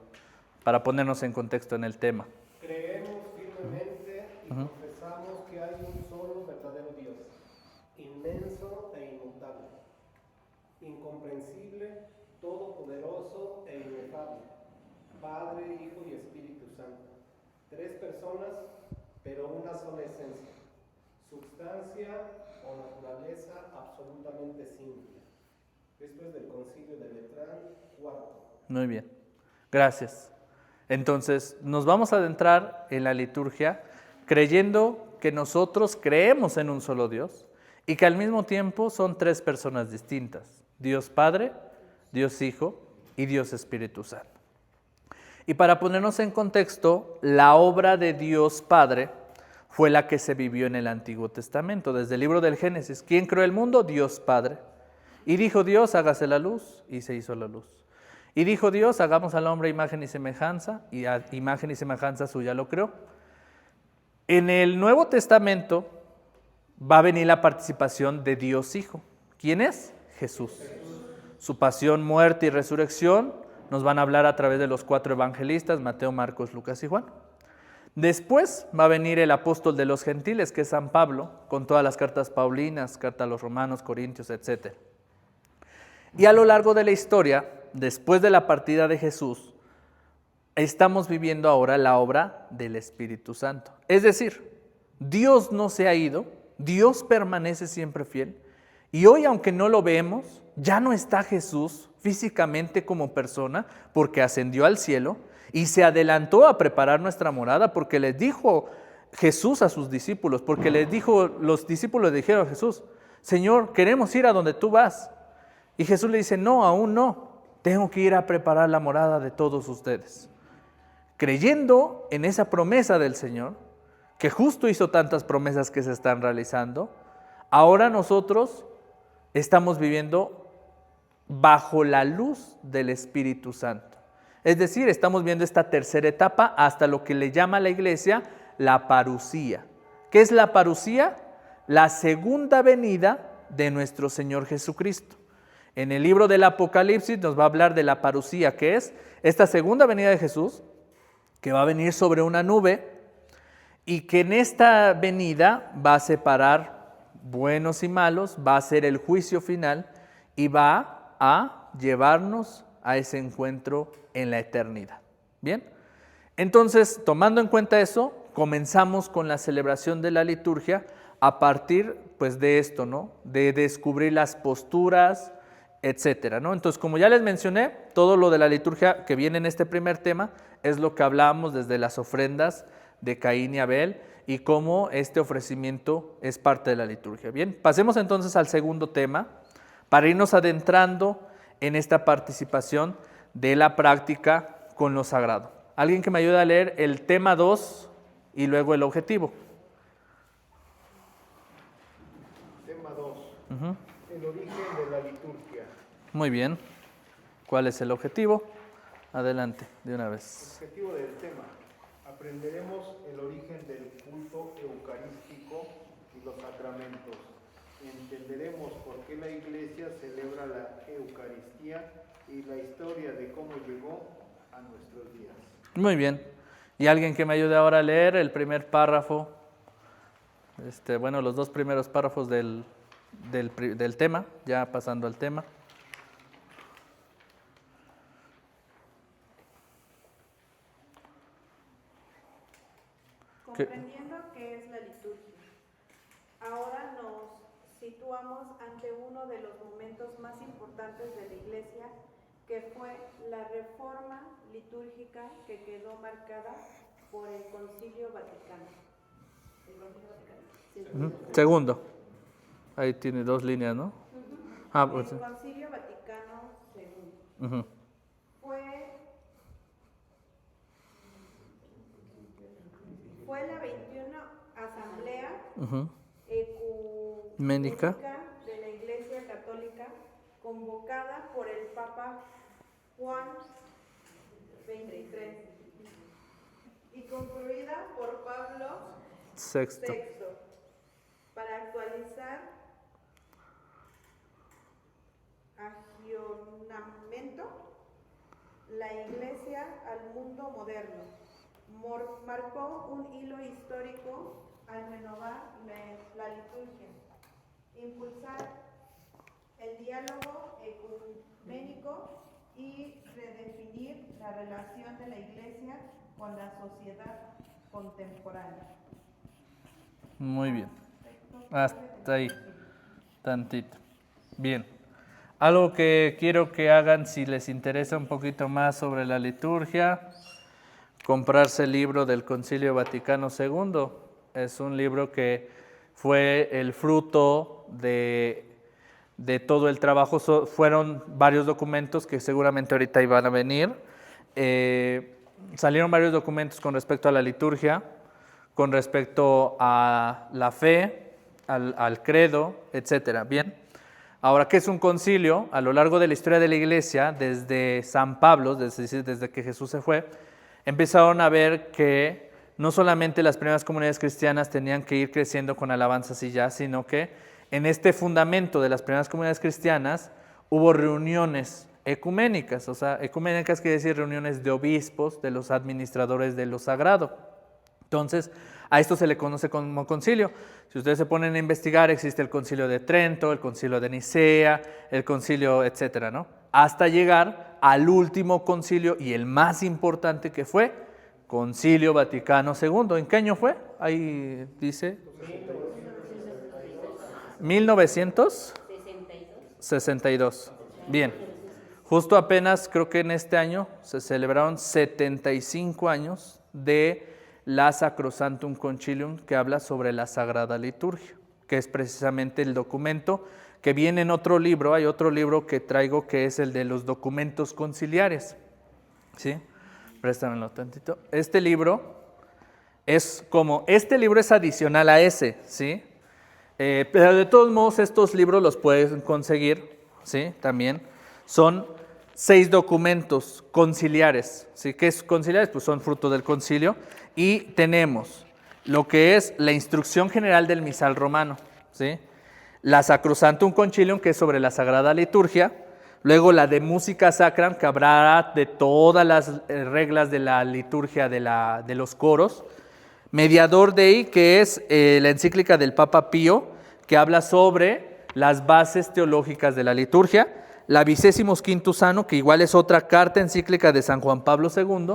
Para ponernos en contexto en el tema. Creemos firmemente y confesamos que hay un solo verdadero Dios, inmenso e inmutable, incomprensible, todopoderoso e inefable, Padre, Hijo y Espíritu Santo. Tres personas, pero una sola esencia, substancia o naturaleza absolutamente simple. Esto es del Concilio de Letrán IV. Muy bien, gracias. Entonces, nos vamos a adentrar en la liturgia creyendo que nosotros creemos en un solo Dios y que al mismo tiempo son tres personas distintas: Dios Padre, Dios Hijo y Dios Espíritu Santo. Y para ponernos en contexto, la obra de Dios Padre fue la que se vivió en el Antiguo Testamento, desde el libro del Génesis. ¿Quién creó el mundo? Dios Padre. Y dijo Dios, hágase la luz, y se hizo la luz. Y dijo Dios, hagamos al hombre imagen y semejanza, y a imagen y semejanza suya lo creó. En el Nuevo Testamento va a venir la participación de Dios Hijo. ¿Quién es? Jesús. Su pasión, muerte y resurrección nos van a hablar a través de los 4 evangelistas, Mateo, Marcos, Lucas y Juan. Después va a venir el apóstol de los gentiles, que es San Pablo, con todas las cartas paulinas, carta a los romanos, corintios, etc. Y a lo largo de la historia, después de la partida de Jesús, estamos viviendo ahora la obra del Espíritu Santo. Es decir, Dios no se ha ido, Dios permanece siempre fiel, y hoy, aunque no lo vemos, ya no está Jesús físicamente como persona, porque ascendió al cielo y se adelantó a preparar nuestra morada, porque les dijo Jesús a sus discípulos, porque les dijo, los discípulos le dijeron a Jesús: Señor, queremos ir a donde tú vas. Y Jesús le dice: no, aún no, tengo que ir a preparar la morada de todos ustedes. Creyendo en esa promesa del Señor, que justo hizo tantas promesas que se están realizando, ahora nosotros estamos viviendo bajo la luz del Espíritu Santo. Es decir, estamos viendo esta tercera etapa hasta lo que le llama a la iglesia la parusía. ¿Qué es la parusía? La segunda venida de nuestro Señor Jesucristo. En el libro del Apocalipsis nos va a hablar de la parusía, que es esta segunda venida de Jesús, que va a venir sobre una nube y que en esta venida va a separar buenos y malos, va a ser el juicio final y va a llevarnos a ese encuentro en la eternidad. ¿Bien? Entonces, tomando en cuenta eso, comenzamos con la celebración de la liturgia a partir pues de esto, ¿no? De descubrir las posturas, etcétera, ¿no? Entonces, como ya les mencioné, todo lo de la liturgia que viene en este primer tema es lo que hablábamos desde las ofrendas de Caín y Abel y cómo este ofrecimiento es parte de la liturgia. Bien, pasemos entonces al segundo tema para irnos adentrando en esta participación de la práctica con lo sagrado. ¿Alguien que me ayude a leer el tema 2 y luego el objetivo? Tema 2. El origen de la liturgia. Muy bien. ¿Cuál es el objetivo? Adelante, de una vez. Objetivo del tema. Aprenderemos el origen del culto eucarístico y los sacramentos. Entenderemos por qué la Iglesia celebra la Eucaristía y la historia de cómo llegó a nuestros días. Muy bien. ¿Y alguien que me ayude ahora a leer el primer párrafo? Bueno, los 2 primeros párrafos del tema, ya pasando al tema. Comprendiendo qué es la liturgia, ahora nos situamos ante uno de los momentos más importantes de la Iglesia, que fue la reforma litúrgica que quedó marcada por el Concilio Vaticano. ¿El Concilio Vaticano? Sí. Segundo. Ahí tiene 2 líneas, ¿no? El Concilio Vaticano Ujú. Fue la 21 Asamblea Ujú. Ecuménica de la Iglesia Católica, convocada por el Papa Juan XXIII y concluida por Pablo Sexto. VI, para actualizar agionamento la Iglesia al mundo moderno. Marcó un hilo histórico al renovar la liturgia, impulsar el diálogo ecuménico y redefinir la relación de la Iglesia con la sociedad contemporánea. Muy bien. Hasta ahí. Tantito. Bien. Algo que quiero que hagan si les interesa un poquito más sobre la liturgia, comprarse el libro del Concilio Vaticano II. Es un libro que fue el fruto de todo el trabajo. Fueron varios documentos que seguramente ahorita iban a venir. Salieron varios documentos con respecto a la liturgia, con respecto a la fe, al credo, etcétera. Bien. Ahora, ¿qué es un concilio? A lo largo de la historia de la Iglesia, desde San Pablo, desde que Jesús se fue, empezaron a ver que no solamente las primeras comunidades cristianas tenían que ir creciendo con alabanzas y ya, sino que en este fundamento de las primeras comunidades cristianas hubo reuniones ecuménicas. O sea, ecuménicas quiere decir reuniones de obispos, de los administradores de lo sagrado. Entonces, a esto se le conoce como concilio. Si ustedes se ponen a investigar, existe el concilio de Trento, el concilio de Nicea, el concilio, etcétera, ¿no? Hasta llegar al último concilio y el más importante, que fue Concilio Vaticano II. ¿En qué año fue? Ahí dice 1962. Bien. Justo apenas, creo que en este año, se celebraron 75 años de la Sacrosanctum Concilium, que habla sobre la Sagrada Liturgia, que es precisamente el documento que viene en otro libro. Hay otro libro que traigo que es el de los documentos conciliares. ¿Sí? Préstamelo tantito. Este libro es adicional a ese, ¿sí? Pero de todos modos estos libros los pueden conseguir, ¿sí? También son 6 documentos conciliares, ¿sí? ¿Qué es conciliares? Pues son fruto del concilio. Y tenemos lo que es la instrucción general del misal romano, ¿sí? La Sacrosanctum Concilium, que es sobre la Sagrada Liturgia. Luego la de Musica Sacra, que hablará de todas las reglas de la liturgia de los coros. Mediador Dei, que es la encíclica del Papa Pío, que habla sobre las bases teológicas de la liturgia. La Vicesimus Quintus Anno, que igual es otra carta encíclica de San Juan Pablo II.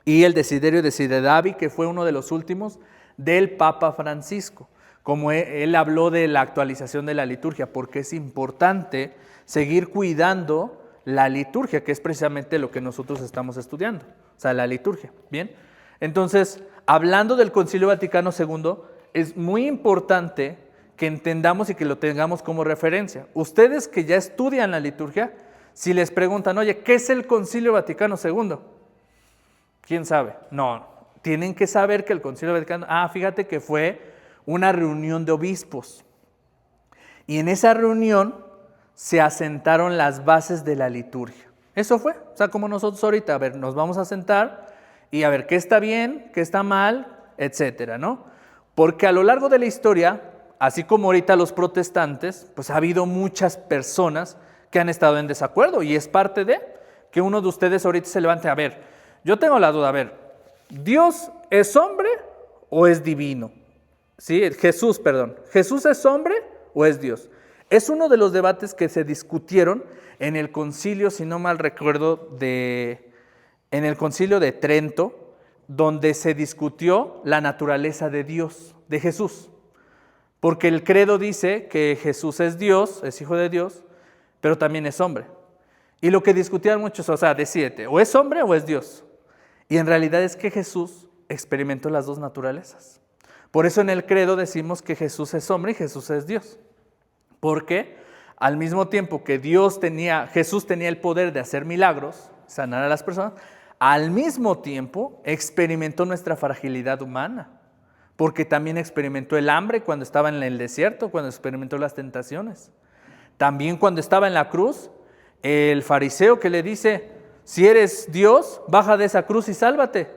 Y el Desiderio Desidedavi, que fue uno de los últimos del Papa Francisco. Como él habló de la actualización de la liturgia, porque es importante seguir cuidando la liturgia, que es precisamente lo que nosotros estamos estudiando, o sea, la liturgia. Bien, entonces, hablando del Concilio Vaticano II, es muy importante que entendamos y que lo tengamos como referencia. Ustedes que ya estudian la liturgia, si les preguntan, oye, ¿qué es el Concilio Vaticano II? ¿Quién sabe? No, tienen que saber que el Concilio Vaticano, fíjate que fue una reunión de obispos. Y en esa reunión se asentaron las bases de la liturgia. Eso fue, o sea, como nosotros ahorita, a ver, nos vamos a sentar y a ver qué está bien, qué está mal, etcétera, ¿no? Porque a lo largo de la historia, así como ahorita los protestantes, pues ha habido muchas personas que han estado en desacuerdo y es parte de que uno de ustedes ahorita se levante, a ver, yo tengo la duda, a ver, ¿Dios es hombre o es divino? ¿Sí? ¿Jesús es hombre o es Dios? Es uno de los debates que se discutieron en el concilio, si no mal recuerdo, en el concilio de Trento, donde se discutió la naturaleza de Dios, de Jesús. Porque el credo dice que Jesús es Dios, es hijo de Dios, pero también es hombre. Y lo que discutían muchos, o sea, decídete, o es hombre o es Dios. Y en realidad es que Jesús experimentó las dos naturalezas. Por eso en el credo decimos que Jesús es hombre y Jesús es Dios. Porque al mismo tiempo que Jesús tenía el poder de hacer milagros, sanar a las personas, al mismo tiempo experimentó nuestra fragilidad humana, porque también experimentó el hambre cuando estaba en el desierto, cuando experimentó las tentaciones. También cuando estaba en la cruz, el fariseo que le dice, si eres Dios, baja de esa cruz y sálvate.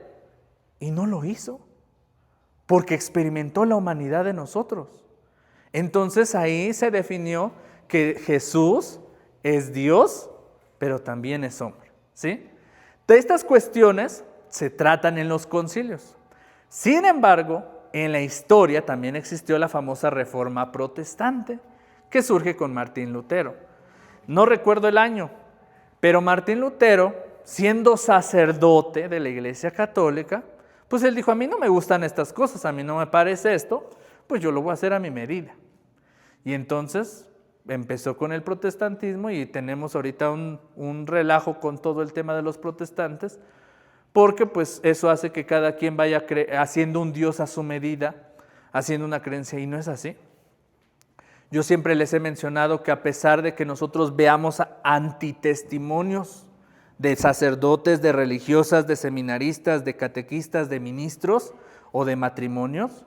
Y no lo hizo, porque experimentó la humanidad de nosotros. Entonces ahí se definió que Jesús es Dios, pero también es hombre, ¿sí? De estas cuestiones se tratan en los concilios. Sin embargo, en la historia también existió la famosa Reforma Protestante, que surge con Martín Lutero. No recuerdo el año, pero Martín Lutero, siendo sacerdote de la Iglesia Católica, pues él dijo, a mí no me gustan estas cosas, a mí no me parece esto, pues yo lo voy a hacer a mi medida. Y entonces empezó con el protestantismo y tenemos ahorita un relajo con todo el tema de los protestantes, porque pues eso hace que cada quien vaya haciendo un Dios a su medida, haciendo una creencia, y no es así. Yo siempre les he mencionado que a pesar de que nosotros veamos antitestimonios de sacerdotes, de religiosas, de seminaristas, de catequistas, de ministros o de matrimonios,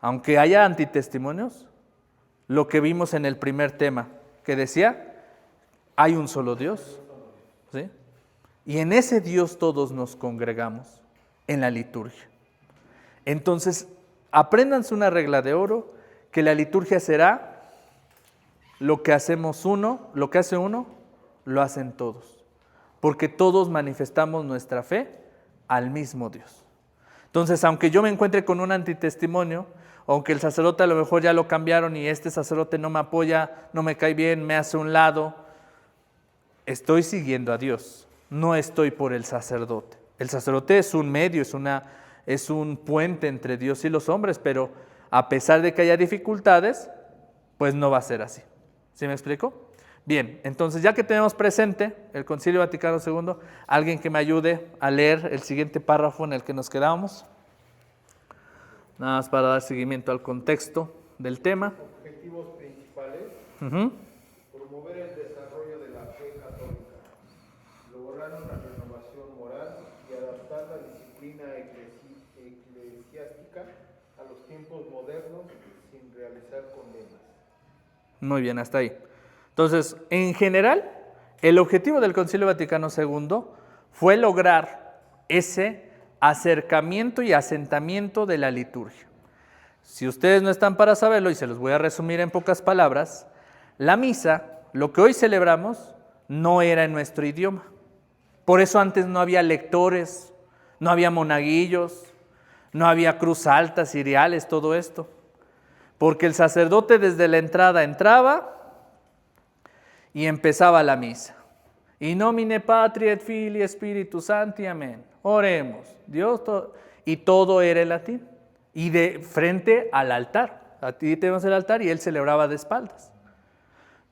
aunque haya antitestimonios, lo que vimos en el primer tema, que decía, hay un solo Dios, ¿sí? Y en ese Dios todos nos congregamos en la liturgia. Entonces, apréndanse una regla de oro, que la liturgia será lo que hacemos uno, lo que hace uno, lo hacen todos, porque todos manifestamos nuestra fe al mismo Dios. Entonces, aunque yo me encuentre con un antitestimonio, aunque el sacerdote a lo mejor ya lo cambiaron y este sacerdote no me apoya, no me cae bien, me hace un lado, estoy siguiendo a Dios, no estoy por el sacerdote. El sacerdote es un medio, es un puente entre Dios y los hombres, pero a pesar de que haya dificultades, pues no va a ser así. ¿Sí me explico? Bien, entonces ya que tenemos presente el Concilio Vaticano II, alguien que me ayude a leer el siguiente párrafo en el que nos quedamos. Nada más para dar seguimiento al contexto del tema. Objetivos principales. Promover el desarrollo de la fe católica, lograr una renovación moral y adaptar la disciplina eclesiástica a los tiempos modernos sin realizar condenas. Muy bien, hasta ahí. Entonces, en general, el objetivo del Concilio Vaticano II fue lograr ese acercamiento y asentamiento de la liturgia. Si ustedes no están para saberlo, y se los voy a resumir en pocas palabras, la misa, lo que hoy celebramos, no era en nuestro idioma. Por eso antes no había lectores, no había monaguillos, no había cruz alta, ciriales, todo esto. Porque el sacerdote desde la entrada entraba y empezaba la misa. In nomine Patri et Filii Spiritus Sancti, amén. Oremos. Dios, y todo era en latín. Y de frente al altar. Aquí tenemos el altar y él celebraba de espaldas.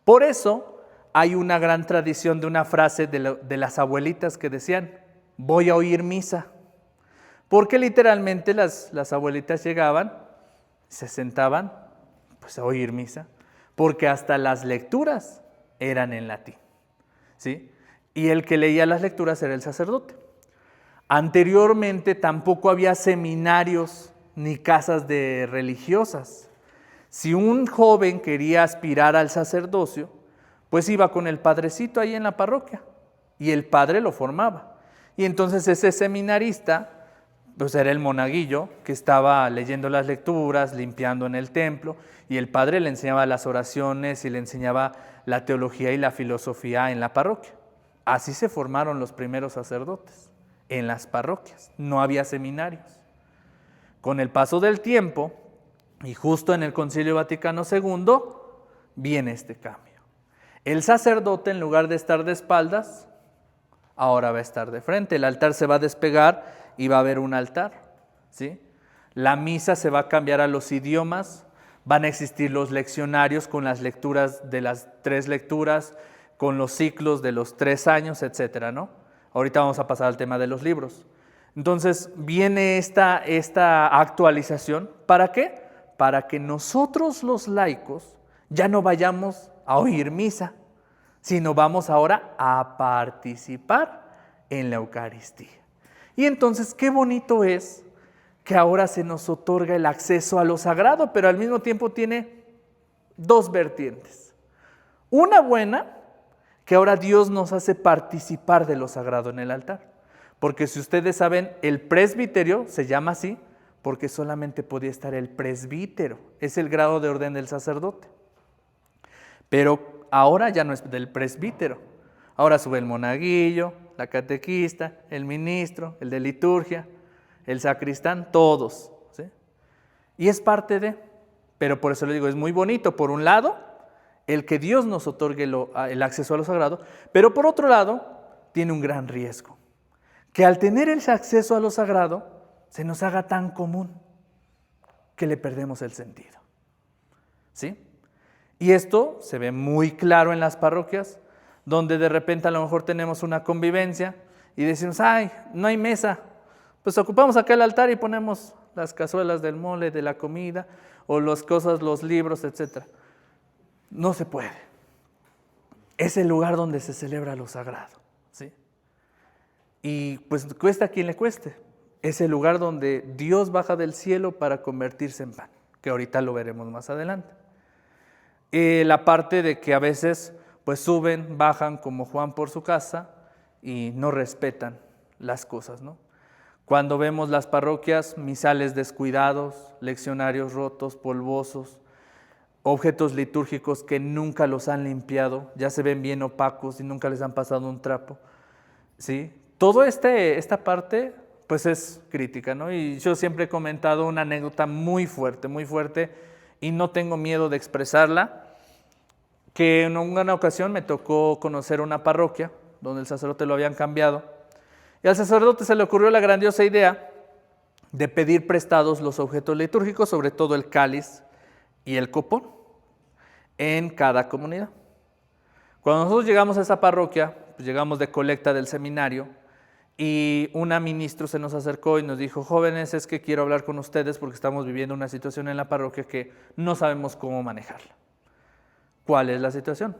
Por eso hay una gran tradición de una frase de las abuelitas que decían, voy a oír misa. Porque literalmente las abuelitas llegaban, se sentaban pues a oír misa, porque hasta las lecturas eran en latín, ¿sí? Y el que leía las lecturas era el sacerdote. Anteriormente tampoco había seminarios ni casas de religiosas. Si un joven quería aspirar al sacerdocio, pues iba con el padrecito ahí en la parroquia y el padre lo formaba. Y entonces ese seminarista pues era el monaguillo que estaba leyendo las lecturas, limpiando en el templo, y el padre le enseñaba las oraciones y le enseñaba la teología y la filosofía en la parroquia. Así se formaron los primeros sacerdotes, en las parroquias. No había seminarios. Con el paso del tiempo, y justo en el Concilio Vaticano II, viene este cambio. El sacerdote, en lugar de estar de espaldas, ahora va a estar de frente. El altar se va a despegar y va a haber un altar, ¿sí? La misa se va a cambiar a los idiomas, van a existir los leccionarios con las lecturas de las 3 lecturas, con los ciclos de los 3 años, etcétera, ¿no? Ahorita vamos a pasar al tema de los libros. Entonces viene esta actualización, ¿para qué? Para que nosotros los laicos ya no vayamos a oír misa, sino vamos ahora a participar en la Eucaristía. Y entonces qué bonito es que ahora se nos otorga el acceso a lo sagrado, pero al mismo tiempo tiene dos vertientes. Una buena, que ahora Dios nos hace participar de lo sagrado en el altar. Porque si ustedes saben, el presbiterio se llama así porque solamente podía estar el presbítero. Es el grado de orden del sacerdote. Pero ahora ya no es del presbítero. Ahora sube el monaguillo, la catequista, el ministro, el de liturgia, el sacristán, todos, ¿sí? Y es parte de, pero por eso le digo, es muy bonito, por un lado, el que Dios nos otorgue el acceso a lo sagrado, pero por otro lado, tiene un gran riesgo, que al tener el acceso a lo sagrado, se nos haga tan común que le perdemos el sentido, ¿sí? Y esto se ve muy claro en las parroquias, donde de repente a lo mejor tenemos una convivencia y decimos, ay, no hay mesa, pues ocupamos acá el altar y ponemos las cazuelas del mole, de la comida, o las cosas, los libros, etc. No se puede. Es el lugar donde se celebra lo sagrado, ¿sí? Y pues cuesta a quien le cueste. Es el lugar donde Dios baja del cielo para convertirse en pan, que ahorita lo veremos más adelante. La parte de que a veces pues suben, bajan como Juan por su casa y no respetan las cosas, ¿no? Cuando vemos las parroquias, misales descuidados, leccionarios rotos, polvosos, objetos litúrgicos que nunca los han limpiado, ya se ven bien opacos y nunca les han pasado un trapo, ¿sí? Todo esta parte pues es crítica, ¿no? Y yo siempre he comentado una anécdota muy fuerte, y no tengo miedo de expresarla, que en una ocasión me tocó conocer una parroquia donde el sacerdote lo habían cambiado, y al sacerdote se le ocurrió la grandiosa idea de pedir prestados los objetos litúrgicos, sobre todo el cáliz y el copón, en cada comunidad. Cuando nosotros llegamos a esa parroquia, pues llegamos de colecta del seminario, y una ministro se nos acercó y nos dijo, jóvenes, es que quiero hablar con ustedes porque estamos viviendo una situación en la parroquia que no sabemos cómo manejarla. ¿Cuál es la situación?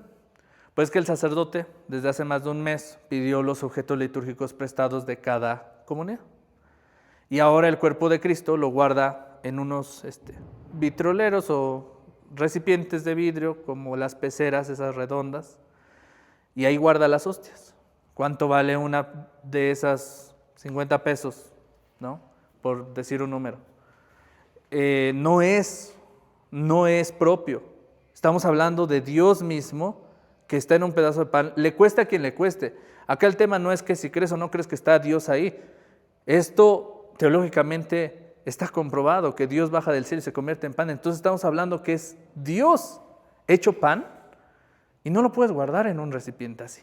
Pues que el sacerdote desde hace más de un mes pidió los objetos litúrgicos prestados de cada comunidad. Y ahora el cuerpo de Cristo lo guarda en unos vitroleros o recipientes de vidrio, como las peceras, esas redondas, y ahí guarda las hostias. ¿Cuánto vale una de esas? 50 pesos, ¿no? Por decir un número. No es propio. Estamos hablando de Dios mismo que está en un pedazo de pan. Le cueste a quien le cueste. Acá el tema no es que si crees o no crees que está Dios ahí. Esto teológicamente está comprobado, que Dios baja del cielo y se convierte en pan. Entonces estamos hablando que es Dios hecho pan y no lo puedes guardar en un recipiente así.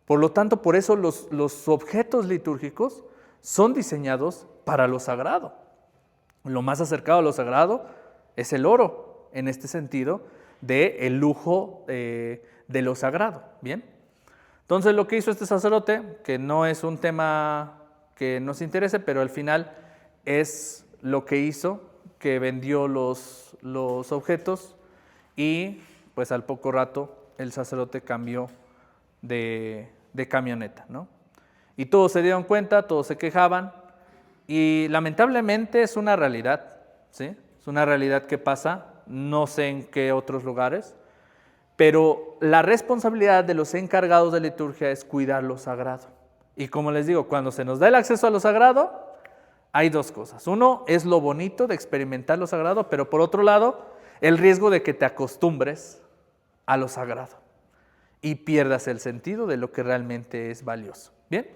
Por lo tanto, por eso los objetos litúrgicos son diseñados para lo sagrado. Lo más acercado a lo sagrado es el oro, en este sentido, del lujo de lo sagrado. ¿Bien? Entonces, lo que hizo este sacerdote, que no es un tema que nos interese, pero al final es lo que hizo, que vendió los objetos y pues al poco rato el sacerdote cambió de camioneta, ¿no? Y todos se dieron cuenta, todos se quejaban y lamentablemente es una realidad, ¿sí? Es una realidad que pasa, no sé en qué otros lugares, pero la responsabilidad de los encargados de liturgia es cuidar lo sagrado. Y como les digo, cuando se nos da el acceso a lo sagrado, hay dos cosas. Uno es lo bonito de experimentar lo sagrado, pero por otro lado, el riesgo de que te acostumbres a lo sagrado y pierdas el sentido de lo que realmente es valioso. ¿Bien?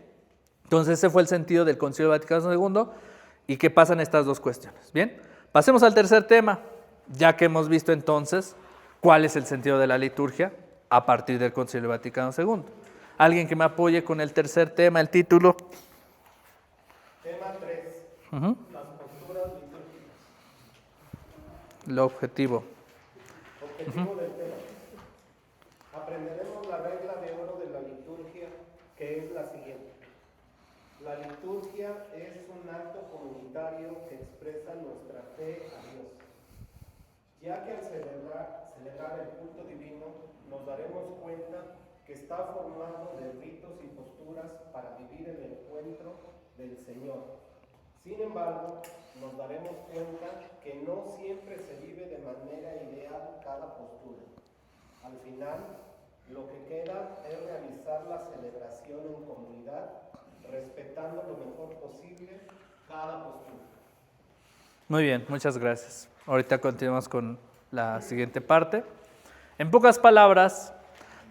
Entonces ese fue el sentido del Concilio Vaticano II y que pasan estas dos cuestiones. ¿Bien? Pasemos al tercer tema, ya que hemos visto entonces cuál es el sentido de la liturgia a partir del Concilio Vaticano II. Alguien que me apoye con el tercer tema, el título. Tema 3. Las posturas litúrgicas. El objetivo. Objetivo del tema. Aprenderemos la regla de oro de la liturgia, que es la siguiente. La liturgia es un acto comunitario que expresa nuestra fe a Dios, ya que al celebrar el culto divino nos daremos cuenta que está formado de ritos y posturas para vivir el encuentro del Señor. Sin embargo, nos daremos cuenta que no siempre se vive de manera ideal cada postura. Al final, lo que queda es realizar la celebración en comunidad, respetando lo mejor posible cada postura. Muy bien, muchas gracias. Ahorita continuamos con la siguiente parte. En pocas palabras,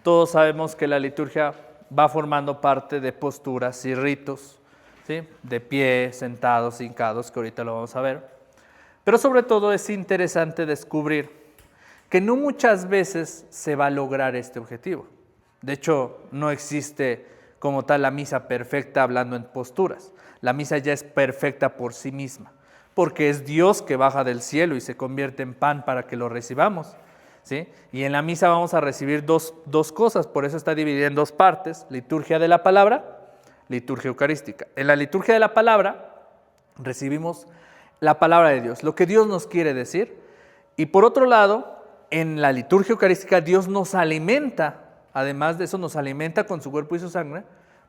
todos sabemos que la liturgia va formando parte de posturas y ritos, ¿sí? De pie, sentados, hincados, que ahorita lo vamos a ver. Pero sobre todo es interesante descubrir que no muchas veces se va a lograr este objetivo. De hecho, no existe como tal la misa perfecta hablando en posturas. La misa ya es perfecta por sí misma, porque es Dios que baja del cielo y se convierte en pan para que lo recibamos, ¿sí? Y en la misa vamos a recibir dos cosas, por eso está dividida en dos partes: liturgia de la palabra, liturgia eucarística. En la liturgia de la palabra recibimos la palabra de Dios, lo que Dios nos quiere decir, y por otro lado, en la liturgia eucarística Dios nos alimenta, además de eso nos alimenta con su cuerpo y su sangre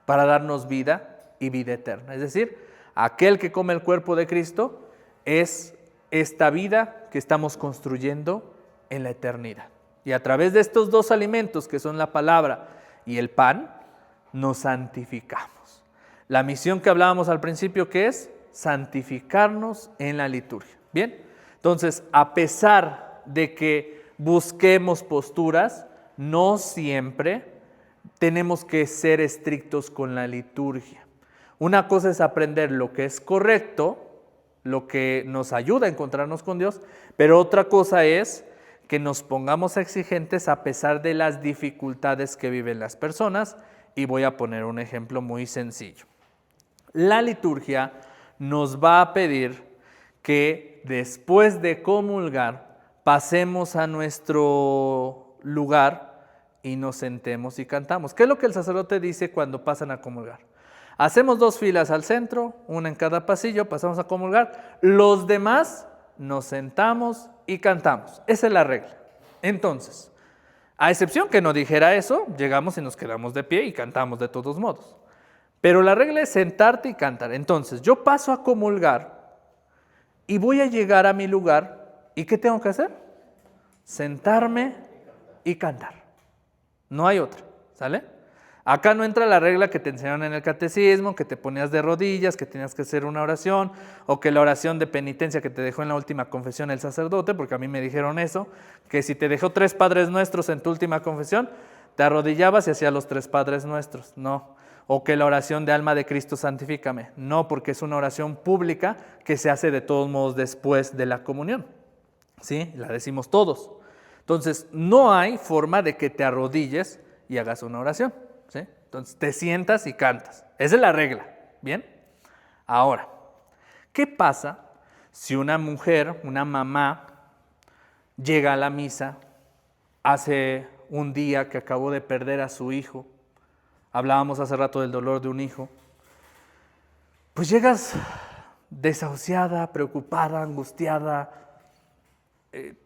para darnos vida y vida eterna. Es decir, aquel que come el cuerpo de Cristo es esta vida que estamos construyendo en la eternidad. Y a través de estos dos alimentos, que son la palabra y el pan, nos santificamos. La misión que hablábamos al principio, ¿qué es? Santificarnos en la liturgia. Bien, entonces, a pesar de que busquemos posturas, no siempre tenemos que ser estrictos con la liturgia. Una cosa es aprender lo que es correcto, lo que nos ayuda a encontrarnos con Dios, pero otra cosa es que nos pongamos exigentes a pesar de las dificultades que viven las personas. Y voy a poner un ejemplo muy sencillo. La liturgia nos va a pedir que después de comulgar pasemos a nuestro lugar y nos sentemos y cantamos. ¿Qué es lo que el sacerdote dice cuando pasan a comulgar? Hacemos 2 filas al centro, una en cada pasillo, pasamos a comulgar. Los demás nos sentamos y cantamos. Esa es la regla. Entonces, a excepción que no dijera eso, llegamos y nos quedamos de pie y cantamos de todos modos. Pero la regla es sentarte y cantar. Entonces, yo paso a comulgar y voy a llegar a mi lugar. ¿Y qué tengo que hacer? Sentarme y cantar. No hay otra, ¿sale? Acá no entra la regla que te enseñaron en el catecismo, que te ponías de rodillas, que tenías que hacer una oración, o que la oración de penitencia que te dejó en la última confesión el sacerdote, porque a mí me dijeron eso, que si te dejó 3 Padres Nuestros en tu última confesión, te arrodillabas y hacías los 3 Padres Nuestros. No. O que la oración de alma de Cristo santifícame. No, porque es una oración pública que se hace de todos modos después de la comunión. ¿Sí? La decimos todos. Entonces, no hay forma de que te arrodilles y hagas una oración. ¿Sí? Entonces, te sientas y cantas. Esa es la regla. ¿Bien? Ahora, ¿qué pasa si una mujer, una mamá, llega a la misa hace un día que acabó de perder a su hijo? Hablábamos hace rato del dolor de un hijo. Pues llegas desahuciada, preocupada, angustiada,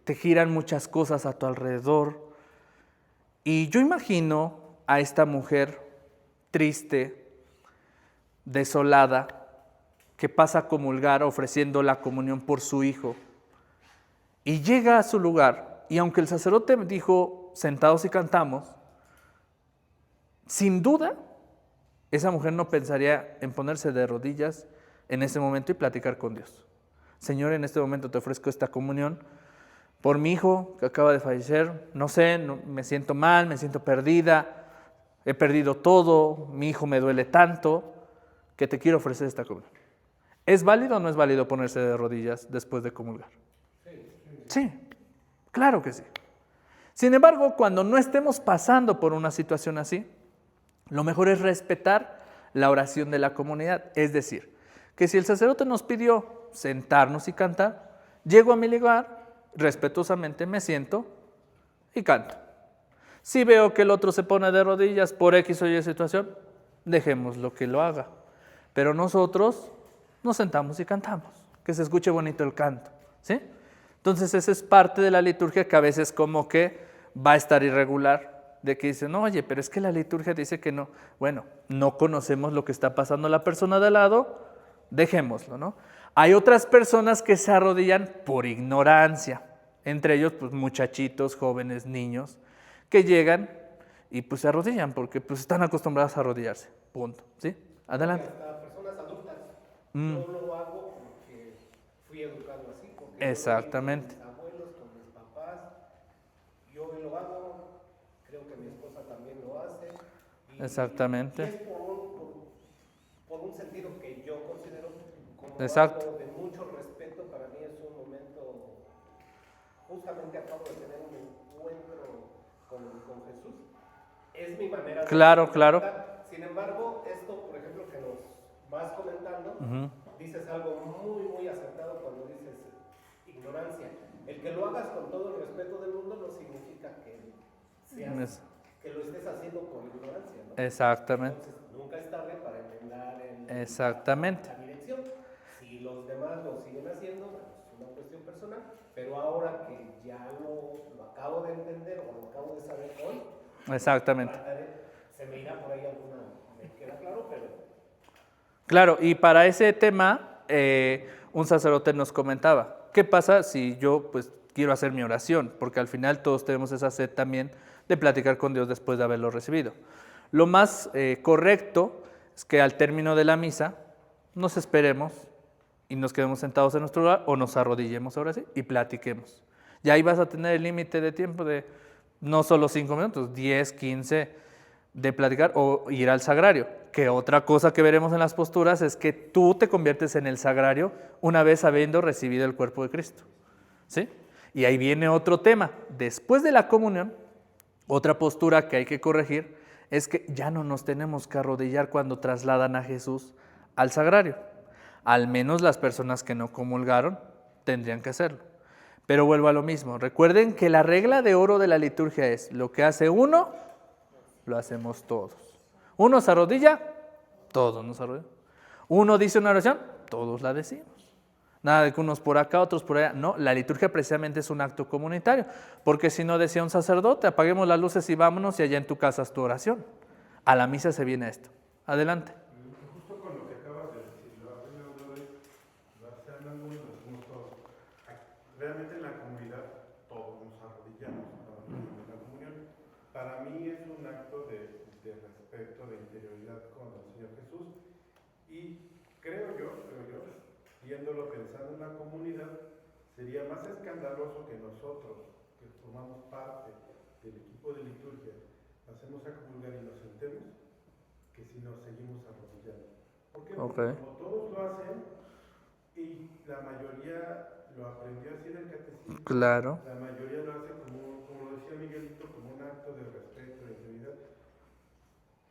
te giran muchas cosas a tu alrededor. Y yo imagino a esta mujer triste, desolada, que pasa a comulgar ofreciendo la comunión por su hijo. Y llega a su lugar, y aunque el sacerdote dijo, sentados y cantamos, sin duda, esa mujer no pensaría en ponerse de rodillas en ese momento y platicar con Dios. Señor, en este momento te ofrezco esta comunión por mi hijo que acaba de fallecer. No sé, me siento mal, me siento perdida, he perdido todo, mi hijo me duele tanto que te quiero ofrecer esta comunión. ¿Es válido o no es válido ponerse de rodillas después de comulgar? Sí, claro que sí. Sin embargo, cuando no estemos pasando por una situación así, lo mejor es respetar la oración de la comunidad. Es decir, que si el sacerdote nos pidió sentarnos y cantar, llego a mi lugar, respetuosamente me siento y canto. Si veo que el otro se pone de rodillas por X o Y situación, dejémoslo que lo haga. Pero nosotros nos sentamos y cantamos, que se escuche bonito el canto, ¿sí? Entonces esa es parte de la liturgia que a veces como que va a estar irregular. de que dicen, oye, pero es que la liturgia dice que no. Bueno, no conocemos lo que está pasando la persona de al lado, dejémoslo, ¿no? Hay otras personas que se arrodillan por ignorancia, entre ellos pues muchachitos, jóvenes, niños, que llegan y pues se arrodillan porque pues están acostumbrados a arrodillarse, punto, ¿sí? Adelante. Hasta personas adultas. Mm. Yo lo hago porque fui educado así. Porque Exactamente. Con mis abuelos, con mis papás. Yo hoy lo hago. Creo que mi esposa también lo hace. Exactamente. Y es por un sentido que yo considero como Exacto. algo de mucho respeto. Para mí es un momento. Justamente acabo de tener un encuentro con Jesús. Es mi manera de... Claro, claro. Sin embargo, esto, por ejemplo, que nos vas comentando, dices algo muy, muy acertado cuando dices ignorancia. El que lo hagas con todo el respeto del mundo no significa que lo estés haciendo por ignorancia, ¿no? Exactamente. Entonces, nunca es tarde para enmendar Exactamente. la dirección. Si los demás lo siguen haciendo, bueno, es una cuestión personal, pero ahora que ya lo acabo de entender o lo acabo de saber hoy, Exactamente. se me irá por ahí alguna, me queda claro, pero... Claro, y para ese tema, un sacerdote nos comentaba, ¿qué pasa si yo pues quiero hacer mi oración? Porque al final todos tenemos esa sed también de platicar con Dios después de haberlo recibido. Lo más correcto es que al término de la misa nos esperemos y nos quedemos sentados en nuestro lugar o nos arrodillemos ahora sí y platiquemos. Y ahí vas a tener el límite de tiempo de no solo 5 minutos, 10, 15 de platicar o ir al sagrario. Que otra cosa que veremos en las posturas es que tú te conviertes en el sagrario una vez habiendo recibido el cuerpo de Cristo. ¿Sí? Y ahí viene otro tema. Después de la comunión, otra postura que hay que corregir es que ya no nos tenemos que arrodillar cuando trasladan a Jesús al sagrario. Al menos las personas que no comulgaron tendrían que hacerlo. Pero vuelvo a lo mismo. Recuerden que la regla de oro de la liturgia es lo que hace uno, lo hacemos todos. Uno se arrodilla, todos nos arrodillamos. Uno dice una oración, todos la decimos. Nada de que unos por acá, otros por allá. No, la liturgia precisamente es un acto comunitario. Porque si no decía un sacerdote, apaguemos las luces y vámonos y allá en tu casa es tu oración. A la misa se viene esto. Adelante. Justo con lo que acabas de decir, lo hace hablando y lo decimos todos. Realmente en la comunidad todos nos arrodillamos en la comunión. Para mí es un acto de respeto, de interioridad con el Señor Jesús. Y creo yo, viéndolo pensando en la comunidad, sería más escandaloso que nosotros, que formamos parte del equipo de liturgia, pasemos a comulgar y nos sentemos, que si nos seguimos arrodillando. ¿Por qué? Porque como todos lo hacen, y la mayoría lo aprendió así en el catecismo, Claro. la mayoría lo hace como lo decía Miguelito, como un acto de respeto, de integridad.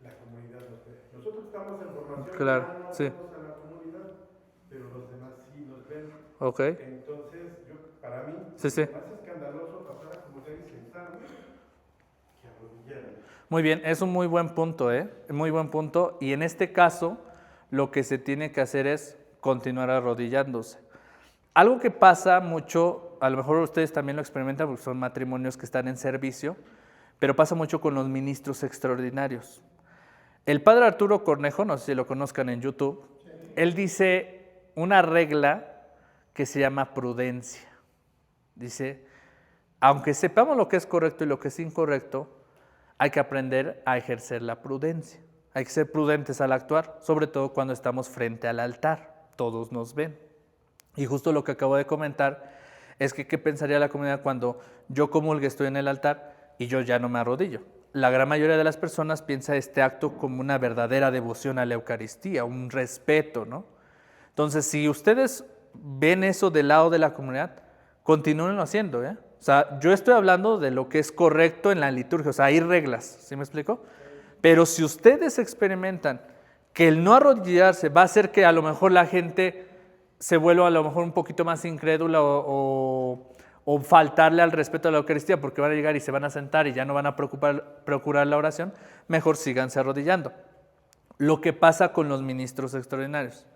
La comunidad nos ve. Nosotros estamos en formación, Claro, no sí. vamos a la comunidad, pero los demás sí nos ven. Ok. Entonces, para mí, Sí, sí. es más escandaloso pasar a comulgar y sentarme que arrodillarme. Muy bien, es un muy buen punto, ¿eh? Muy buen punto. Y en este caso, lo que se tiene que hacer es continuar arrodillándose. Algo que pasa mucho, a lo mejor ustedes también lo experimentan porque son matrimonios que están en servicio, pero pasa mucho con los ministros extraordinarios. El padre Arturo Cornejo, no sé si lo conozcan en YouTube, él dice una regla que se llama prudencia. Dice, aunque sepamos lo que es correcto y lo que es incorrecto, hay que aprender a ejercer la prudencia. Hay que ser prudentes al actuar, sobre todo cuando estamos frente al altar. Todos nos ven. Y justo lo que acabo de comentar es que ¿qué pensaría la comunidad cuando yo comulgue, estoy en el altar y yo ya no me arrodillo? La gran mayoría de las personas piensa este acto como una verdadera devoción a la Eucaristía, un respeto, ¿no? Entonces, si ustedes ven eso del lado de la comunidad, continúenlo haciendo, ¿eh? O sea, yo estoy hablando de lo que es correcto en la liturgia, o sea, hay reglas, ¿sí me explico? Pero si ustedes experimentan que el no arrodillarse va a hacer que a lo mejor la gente se vuelva a lo mejor un poquito más incrédula o faltarle al respeto a la Eucaristía porque van a llegar y se van a sentar y ya no van a procurar la oración, mejor síganse arrodillando. Lo que pasa con los ministros extraordinarios.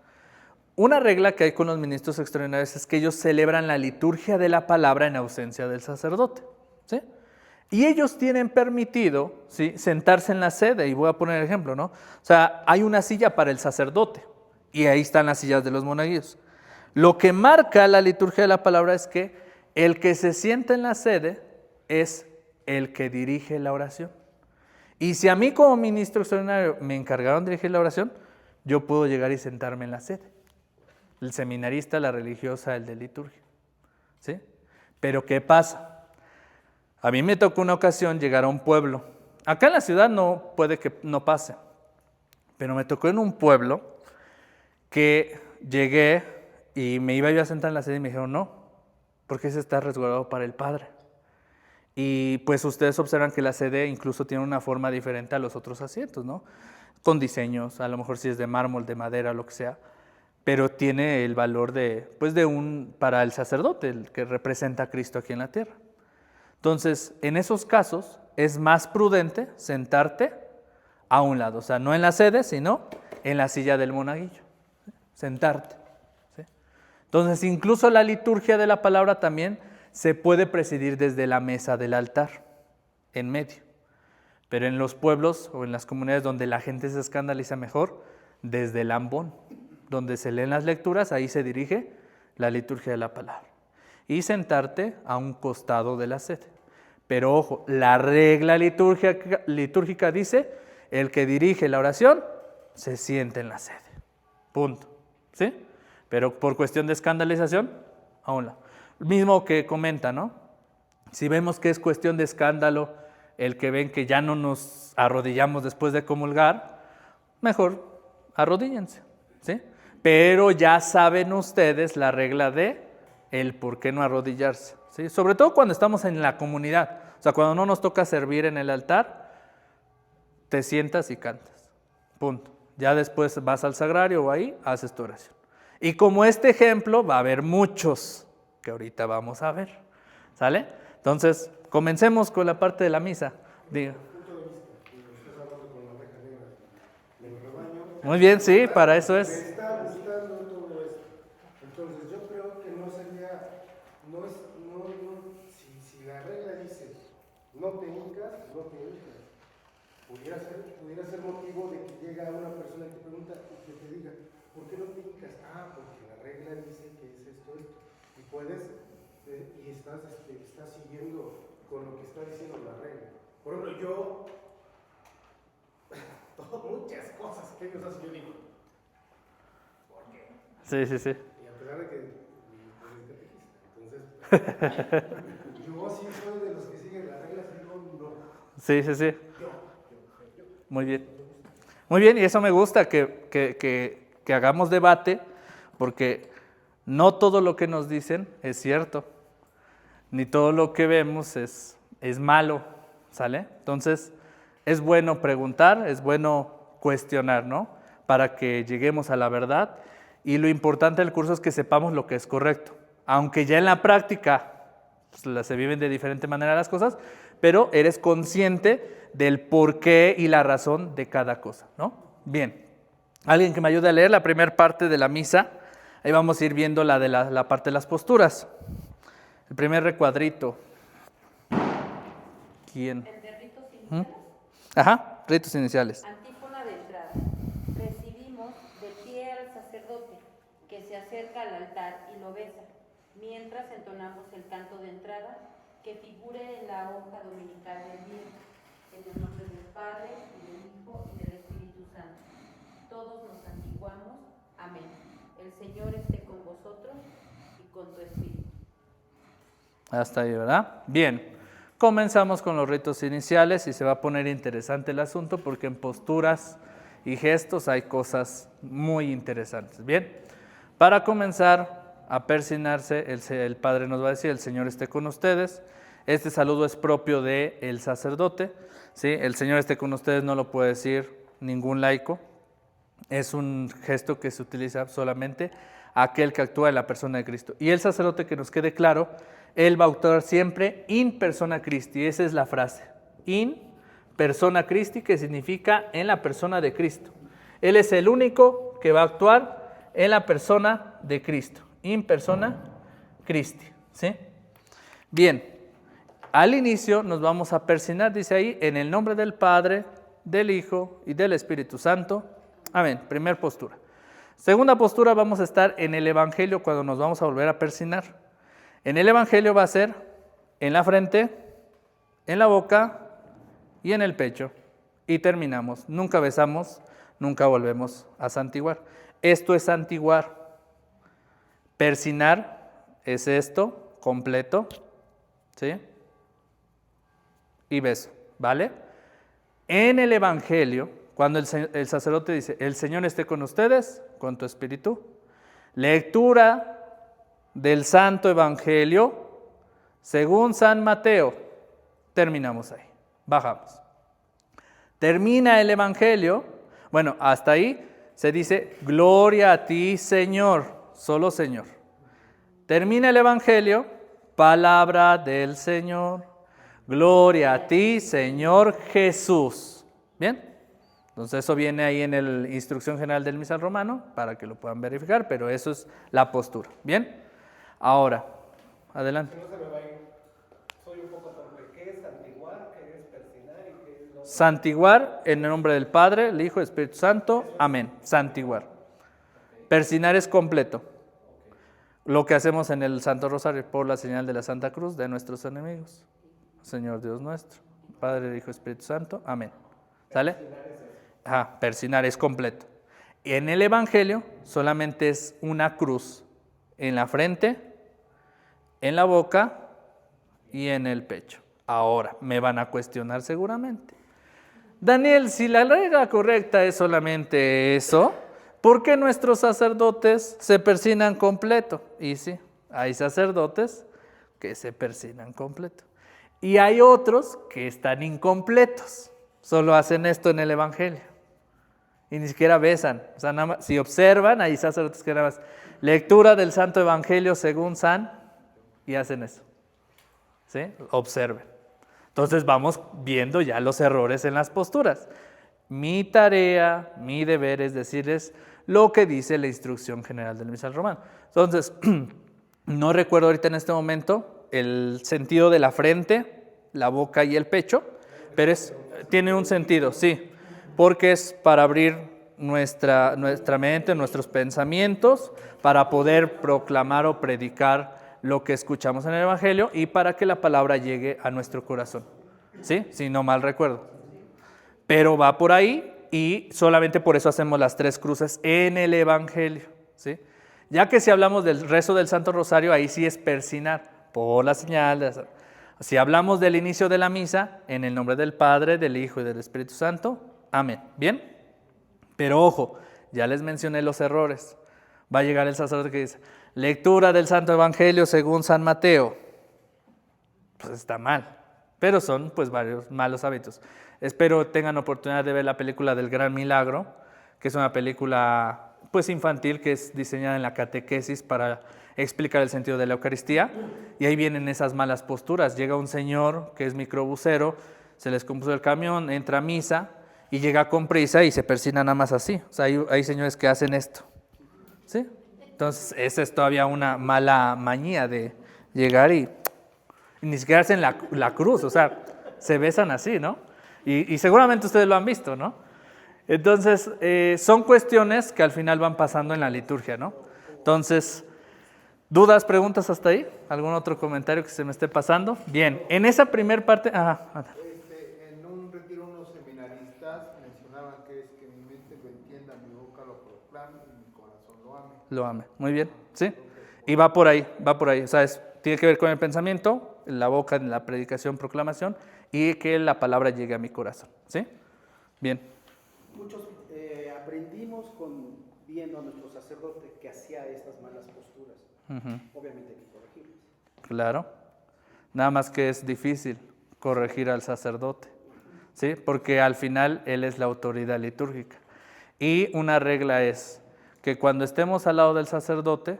Una regla que hay con los ministros extraordinarios es que ellos celebran la liturgia de la palabra en ausencia del sacerdote, ¿sí? Y ellos tienen permitido, ¿sí?, sentarse en la sede, y voy a poner el ejemplo, ¿no? O sea, hay una silla para el sacerdote, y ahí están las sillas de los monaguillos. Lo que marca la liturgia de la palabra es que el que se sienta en la sede es el que dirige la oración. Y si a mí como ministro extraordinario me encargaron de dirigir la oración, yo puedo llegar y sentarme en la sede. El seminarista, la religiosa, el de liturgia, ¿sí? Pero ¿qué pasa? A mí me tocó una ocasión llegar a un pueblo. Acá en la ciudad no puede que no pase, pero me tocó en un pueblo que llegué y me iba yo a sentar en la sede y me dijeron, no, porque ese está resguardado para el padre. Y pues ustedes observan que la sede incluso tiene una forma diferente a los otros asientos, ¿no? Con diseños, a lo mejor si es de mármol, de madera, lo que sea, pero tiene el valor para el sacerdote, el que representa a Cristo aquí en la tierra. Entonces, en esos casos es más prudente sentarte a un lado, o sea, no en la sede, sino en la silla del monaguillo, sentarte, ¿sí? Entonces, incluso la liturgia de la palabra también se puede presidir desde la mesa del altar, en medio. Pero en los pueblos o en las comunidades donde la gente se escandaliza mejor, desde el ambón, donde se leen las lecturas, ahí se dirige la liturgia de la palabra. Y sentarte a un costado de la sede. Pero ojo, la regla litúrgica dice, el que dirige la oración se siente en la sede. Punto. ¿Sí? Pero por cuestión de escandalización, a un lado. Mismo que comenta, ¿no? Si vemos que es cuestión de escándalo, el que ven que ya no nos arrodillamos después de comulgar, mejor arrodíllense, ¿sí? Pero ya saben ustedes la regla de el por qué no arrodillarse, ¿sí? Sobre todo cuando estamos en la comunidad, o sea, cuando no nos toca servir en el altar, te sientas y cantas, punto. Ya después vas al sagrario o ahí haces tu oración. Y como este ejemplo va a haber muchos que ahorita vamos a ver, ¿sale? Entonces, comencemos con la parte de la misa. Diga. Muy bien, sí, para eso es. Me está gustando todo esto. Entonces yo creo que no sería, si la regla dice no te hincas, pudiera ser motivo de que llega una persona y te pregunta y que te diga, ¿por qué no te hincas? Ah, porque la regla dice que es esto. Y puedes, y estás siguiendo con lo que está diciendo la regla. Por ejemplo, yo muchas cosas que ellos hacen, yo digo, ¿por qué? Sí, sí, sí. Y a pesar de que entonces, yo sí soy de los que siguen las reglas y digo, no. Sí, sí, sí. Muy bien. Muy bien, y eso me gusta, que hagamos debate, porque no todo lo que nos dicen es cierto, ni todo lo que vemos es malo, ¿sale? Entonces, es bueno preguntar, es bueno cuestionar, ¿no? Para que lleguemos a la verdad. Y lo importante del curso es que sepamos lo que es correcto. Aunque ya en la práctica pues, se viven de diferente manera las cosas, pero eres consciente del porqué y la razón de cada cosa, ¿no? Bien. ¿Alguien que me ayude a leer la primera parte de la misa? Ahí vamos a ir viendo la parte de las posturas. El primer recuadrito. ¿Quién? ¿El de ritos iniciales? Ajá, ritos iniciales. Antífona de entrada. Recibimos de pie al sacerdote, que se acerca al altar y lo besa, mientras entonamos el canto de entrada, que figure en la hoja dominical del día, en el nombre del Padre, y del Hijo, y del Espíritu Santo. Todos nos santiguamos. Amén. El Señor esté con vosotros y con tu espíritu. Hasta ahí, ¿verdad? Bien. Comenzamos con los ritos iniciales y se va a poner interesante el asunto porque en posturas y gestos hay cosas muy interesantes. Bien, para comenzar a persignarse, el Padre nos va a decir, el Señor esté con ustedes. Este saludo es propio del sacerdote, ¿sí? El Señor esté con ustedes no lo puede decir ningún laico. Es un gesto que se utiliza solamente aquel que actúa en la persona de Cristo. Y el sacerdote, que nos quede claro, él va a actuar siempre in persona Christi, esa es la frase, in persona Christi, que significa en la persona de Cristo. Él es el único que va a actuar en la persona de Cristo, in persona Christi, ¿sí? Bien, Al inicio nos vamos a persignar, dice ahí, en el nombre del Padre, del Hijo y del Espíritu Santo. Amén. Primer postura. Segunda postura, vamos a estar en el Evangelio cuando nos vamos a volver a persignar. En el Evangelio va a ser en la frente, en la boca y en el pecho. Y terminamos. Nunca besamos, nunca volvemos a santiguar. Esto es santiguar. Persignar es esto, completo, ¿sí? Y beso, ¿vale? En el Evangelio, cuando el sacerdote dice, el Señor esté con ustedes, con tu espíritu, lectura del Santo Evangelio según San Mateo, terminamos ahí, bajamos. Termina el Evangelio, bueno, hasta ahí se dice, gloria a ti, Señor, solo Señor. Termina el Evangelio, palabra del Señor, gloria a ti, Señor Jesús. ¿Bien? Entonces eso viene ahí en la Instrucción General del Misal Romano, para que lo puedan verificar, pero eso es la postura. ¿Bien? Ahora, adelante. No se me va a ir. Soy un poco torpe. ¿Qué es santiguar? ¿Qué es persignar? ¿Y qué es lo... Santiguar en el nombre del Padre, el Hijo y el Espíritu Santo. Amén. Santiguar. Persignar es completo. Lo que hacemos en el Santo Rosario por la señal de la Santa Cruz de nuestros enemigos. Señor Dios nuestro, Padre, Hijo y Espíritu Santo. Amén. ¿Sale? Ajá, persignar es completo. Y en el Evangelio solamente es una cruz en la frente, en la boca y en el pecho. Ahora, me van a cuestionar seguramente. Daniel, si la regla correcta es solamente eso, ¿por qué nuestros sacerdotes se persignan completo? Y sí, hay sacerdotes que se persignan completo. Y hay otros que están incompletos. Solo hacen esto en el Evangelio. Y ni siquiera besan. O sea, nada más, si observan, hay sacerdotes que nada más lectura del Santo Evangelio según San y hacen eso. ¿Sí? Observen. Entonces vamos viendo ya los errores en las posturas. Mi tarea, mi deber es decirles lo que dice la Instrucción General del Misal Romano. Entonces, no recuerdo ahorita en este momento el sentido de la frente, la boca y el pecho, pero tiene un sentido, sí, porque es para abrir nuestra mente, nuestros pensamientos, para poder proclamar o predicar lo que escuchamos en el Evangelio y para que la palabra llegue a nuestro corazón, ¿sí? Si no mal recuerdo. Pero va por ahí y solamente por eso hacemos las 3 cruces en el Evangelio, ¿sí? Ya que si hablamos del rezo del Santo Rosario, ahí sí es persignar por la señal. Si hablamos del inicio de la misa, en el nombre del Padre, del Hijo y del Espíritu Santo, amén. ¿Bien? Pero ojo, ya les mencioné los errores. Va a llegar el sacerdote que dice, lectura del Santo Evangelio según San Mateo. Pues está mal, pero son pues varios malos hábitos. Espero tengan oportunidad de ver la película del Gran Milagro, que es una película pues infantil que es diseñada en la catequesis para explicar el sentido de la Eucaristía, y ahí vienen esas malas posturas. Llega un señor que es microbusero, se les compuso el camión, entra a misa y llega con prisa y se persigna nada más así. O sea, hay señores que hacen esto, ¿sí? Entonces, esa es todavía una mala mañía de llegar y ni siquiera hacen la cruz, o sea, se besan así, ¿no? Y seguramente ustedes lo han visto, ¿no? Entonces, son cuestiones que al final van pasando en la liturgia, ¿no? Entonces, ¿dudas, preguntas hasta ahí? ¿Algún otro comentario que se me esté pasando? Bien, en esa primer parte... En un retiro unos seminaristas mencionaban que es que mi mente lo entienda, mi boca lo proclame y mi corazón lo ame. Lo ame, muy bien, ¿sí? Y va por ahí, o sea, tiene que ver con el pensamiento, la boca en la predicación, proclamación, y que la palabra llegue a mi corazón, ¿sí? Bien. Muchos aprendimos viendo a nuestro sacerdote que hacía estas malas posturas. Obviamente hay que corregirlas. Claro. Nada más que es difícil corregir al sacerdote, ¿sí? Porque al final él es la autoridad litúrgica. Y una regla es que cuando estemos al lado del sacerdote,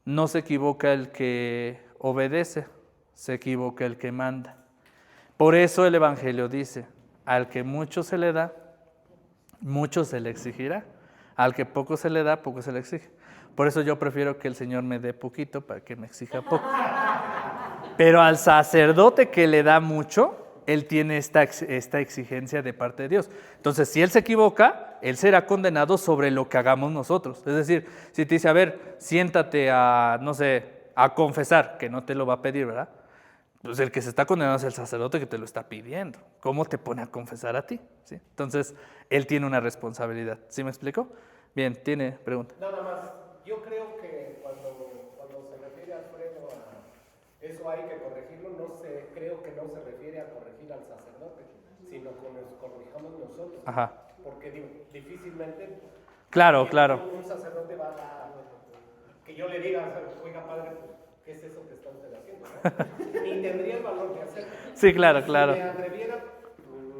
no se equivoca el que obedece, se equivoca el que manda. Por eso el Evangelio dice, al que mucho se le da, mucho se le exigirá. Al que poco se le da, poco se le exige. Por eso yo prefiero que el Señor me dé poquito para que me exija poco. Pero al sacerdote que le da mucho, él tiene esta exigencia de parte de Dios. Entonces, si él se equivoca, él será condenado sobre lo que hagamos nosotros. Es decir, si te dice, a ver, siéntate a, no sé, a confesar, que no te lo va a pedir, ¿verdad? Pues el que se está condenando es el sacerdote que te lo está pidiendo. ¿Cómo te pone a confesar a ti? ¿Sí? Entonces, él tiene una responsabilidad. ¿Sí me explico? Bien, ¿tiene pregunta? Nada más, yo creo que cuando se refiere Alfredo a eso hay que corregirlo, creo que no se refiere a corregir al sacerdote, sino que nos corrijamos nosotros. Ajá. Porque digo, difícilmente Claro. un sacerdote va a que yo le diga, oiga padre, ¿qué es eso que está usted haciendo? ¿No? Ni tendría el valor de hacerlo. Sí, claro. Si me atreviera,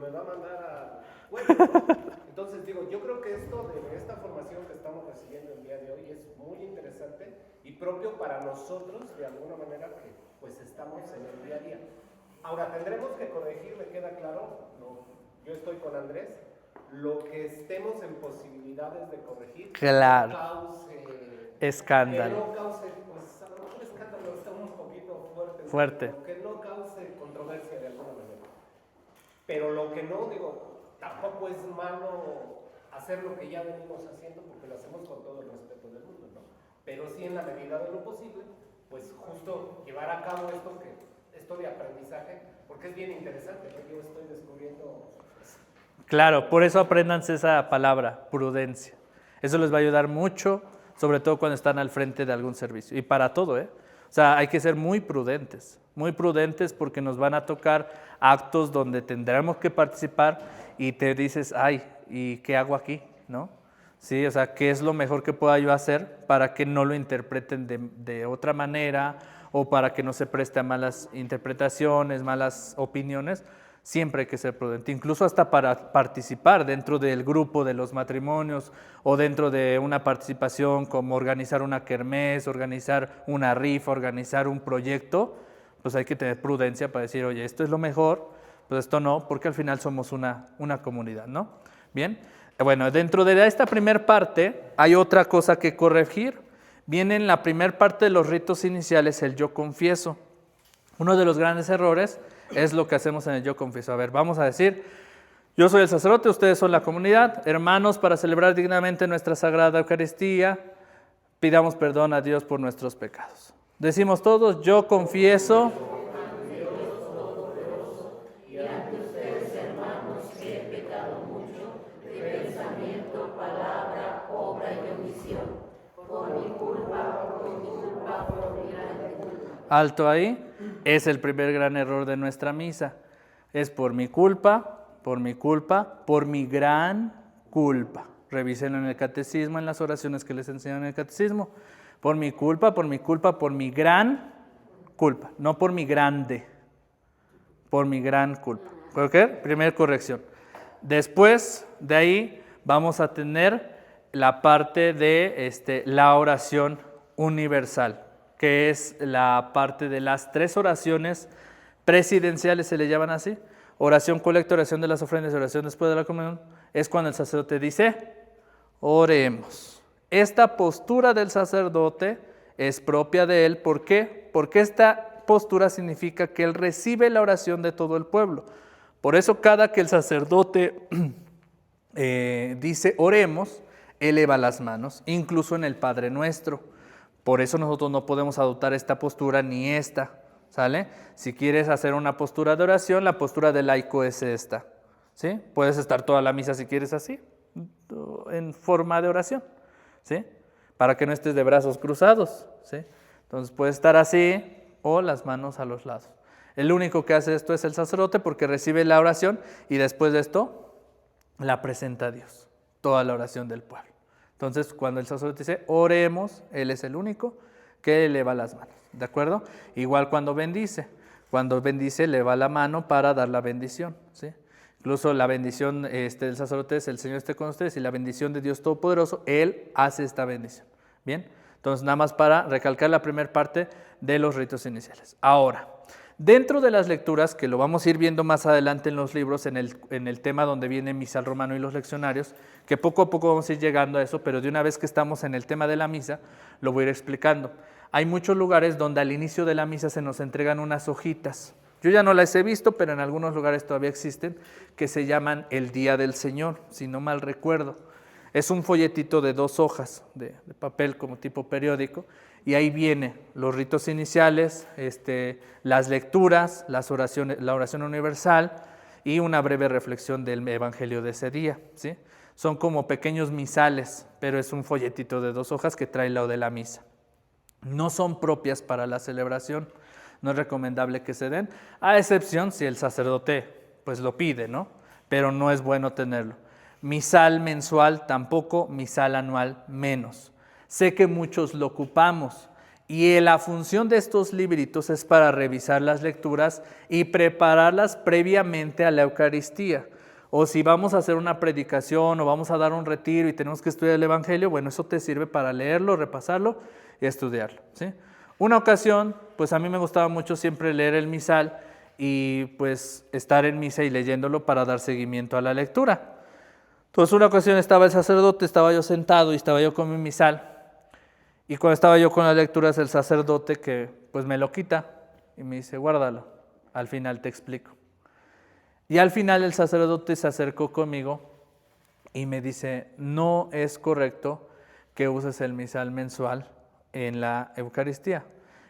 me va a mandar a... Bueno, entonces digo, yo creo que esto de esta formación que estamos recibiendo el día de hoy es muy interesante y propio para nosotros, de alguna manera, que pues estamos en el día a día. Ahora, tendremos que corregir, me queda claro, yo estoy con Andrés, lo que estemos en posibilidades de corregir, Claro. que no cause Escándalo. que no cause, pues a lo mejor escándalo está un poquito Fuerte. pero que no cause controversia de alguna manera. Pero lo que no, digo, tampoco es malo hacer lo que ya venimos haciendo, porque lo hacemos con todo el respeto del mundo, ¿no? Pero sí en la medida de lo posible, pues justo llevar a cabo esto de aprendizaje, porque es bien interesante, ¿no? Yo estoy descubriendo... Claro, por eso apréndanse esa palabra, prudencia. Eso les va a ayudar mucho, sobre todo cuando están al frente de algún servicio. Y para todo, ¿eh? O sea, hay que ser muy prudentes porque nos van a tocar actos donde tendremos que participar y te dices, ay, ¿y qué hago aquí? ¿No? Sí, o sea, ¿qué es lo mejor que pueda yo hacer para que no lo interpreten de otra manera o para que no se preste a malas interpretaciones, malas opiniones? Siempre hay que ser prudente, incluso hasta para participar dentro del grupo de los matrimonios o dentro de una participación como organizar una kermés, organizar una rifa, organizar un proyecto, pues hay que tener prudencia para decir, oye, esto es lo mejor, pues esto no, porque al final somos una comunidad, ¿no? Bien, bueno, dentro de esta primera parte hay otra cosa que corregir. Viene en la primera parte de los ritos iniciales el yo confieso. Uno de los grandes errores es lo que hacemos en el yo confieso. A ver, vamos a decir, yo soy el sacerdote, ustedes son la comunidad, hermanos, para celebrar dignamente nuestra Sagrada Eucaristía, pidamos perdón a Dios por nuestros pecados. Decimos todos, yo confieso. Alto ahí, es el primer gran error de nuestra misa. Es por mi culpa, por mi gran culpa. Revísenlo en el catecismo, en las oraciones que les enseñan en el catecismo. Por mi culpa, por mi gran culpa. No por mi grande, por mi gran culpa. ¿Ok? Primera corrección. Después de ahí vamos a tener la parte de la oración universal, que es la parte de las 3 oraciones presidenciales, se le llaman así. Oración colecta, oración de las ofrendas y oración después de la comunión. Es cuando el sacerdote dice, oremos. Esta postura del sacerdote es propia de él. ¿Por qué? Porque esta postura significa que él recibe la oración de todo el pueblo. Por eso cada que el sacerdote dice oremos, eleva las manos, incluso en el Padre Nuestro. Por eso nosotros no podemos adoptar esta postura ni esta, ¿sale? Si quieres hacer una postura de oración, la postura de laico es esta, ¿sí? Puedes estar toda la misa si quieres así, en forma de oración, ¿sí? Para que no estés de brazos cruzados, ¿sí? Entonces puedes estar así o las manos a los lados. El único que hace esto es el sacerdote porque recibe la oración y después de esto la presenta a Dios, toda la oración del pueblo. Entonces, cuando el sacerdote dice, oremos, él es el único que eleva las manos, ¿de acuerdo? Igual cuando bendice, eleva la mano para dar la bendición, ¿sí? Incluso la bendición del sacerdote es el Señor esté con ustedes y la bendición de Dios Todopoderoso, Él hace esta bendición, ¿bien? Entonces, nada más para recalcar la primera parte de los ritos iniciales. Ahora, dentro de las lecturas, que lo vamos a ir viendo más adelante en los libros, en el tema donde viene Misal Romano y los leccionarios, que poco a poco vamos a ir llegando a eso, pero de una vez que estamos en el tema de la misa, lo voy a ir explicando. hay muchos lugares donde al inicio de la misa se nos entregan unas hojitas. Yo ya no las he visto, pero en algunos lugares todavía existen, que se llaman el Día del Señor, si no mal recuerdo. Es un folletito de 2 hojas de papel como tipo periódico, y ahí viene los ritos iniciales, las lecturas, la oración universal y una breve reflexión del evangelio de ese día, ¿sí? Son como pequeños misales, pero es un folletito de 2 hojas que trae lo de la misa. No son propias para la celebración, no es recomendable que se den, a excepción si el sacerdote pues lo pide, ¿no? Pero no es bueno tenerlo. Misal mensual tampoco, misal anual menos. Sé que muchos lo ocupamos y la función de estos libritos es para revisar las lecturas y prepararlas previamente a la Eucaristía. O si vamos a hacer una predicación o vamos a dar un retiro y tenemos que estudiar el Evangelio, bueno, eso te sirve para leerlo, repasarlo y estudiarlo, ¿sí? Una ocasión, pues a mí me gustaba mucho siempre leer el misal y pues estar en misa y leyéndolo para dar seguimiento a la lectura. Entonces una ocasión estaba el sacerdote, estaba yo sentado y estaba yo con mi misal, y cuando estaba yo con las lecturas el sacerdote que pues me lo quita y me dice, guárdalo, al final te explico. Y al final el sacerdote se acercó conmigo y me dice, no es correcto que uses el misal mensual en la Eucaristía.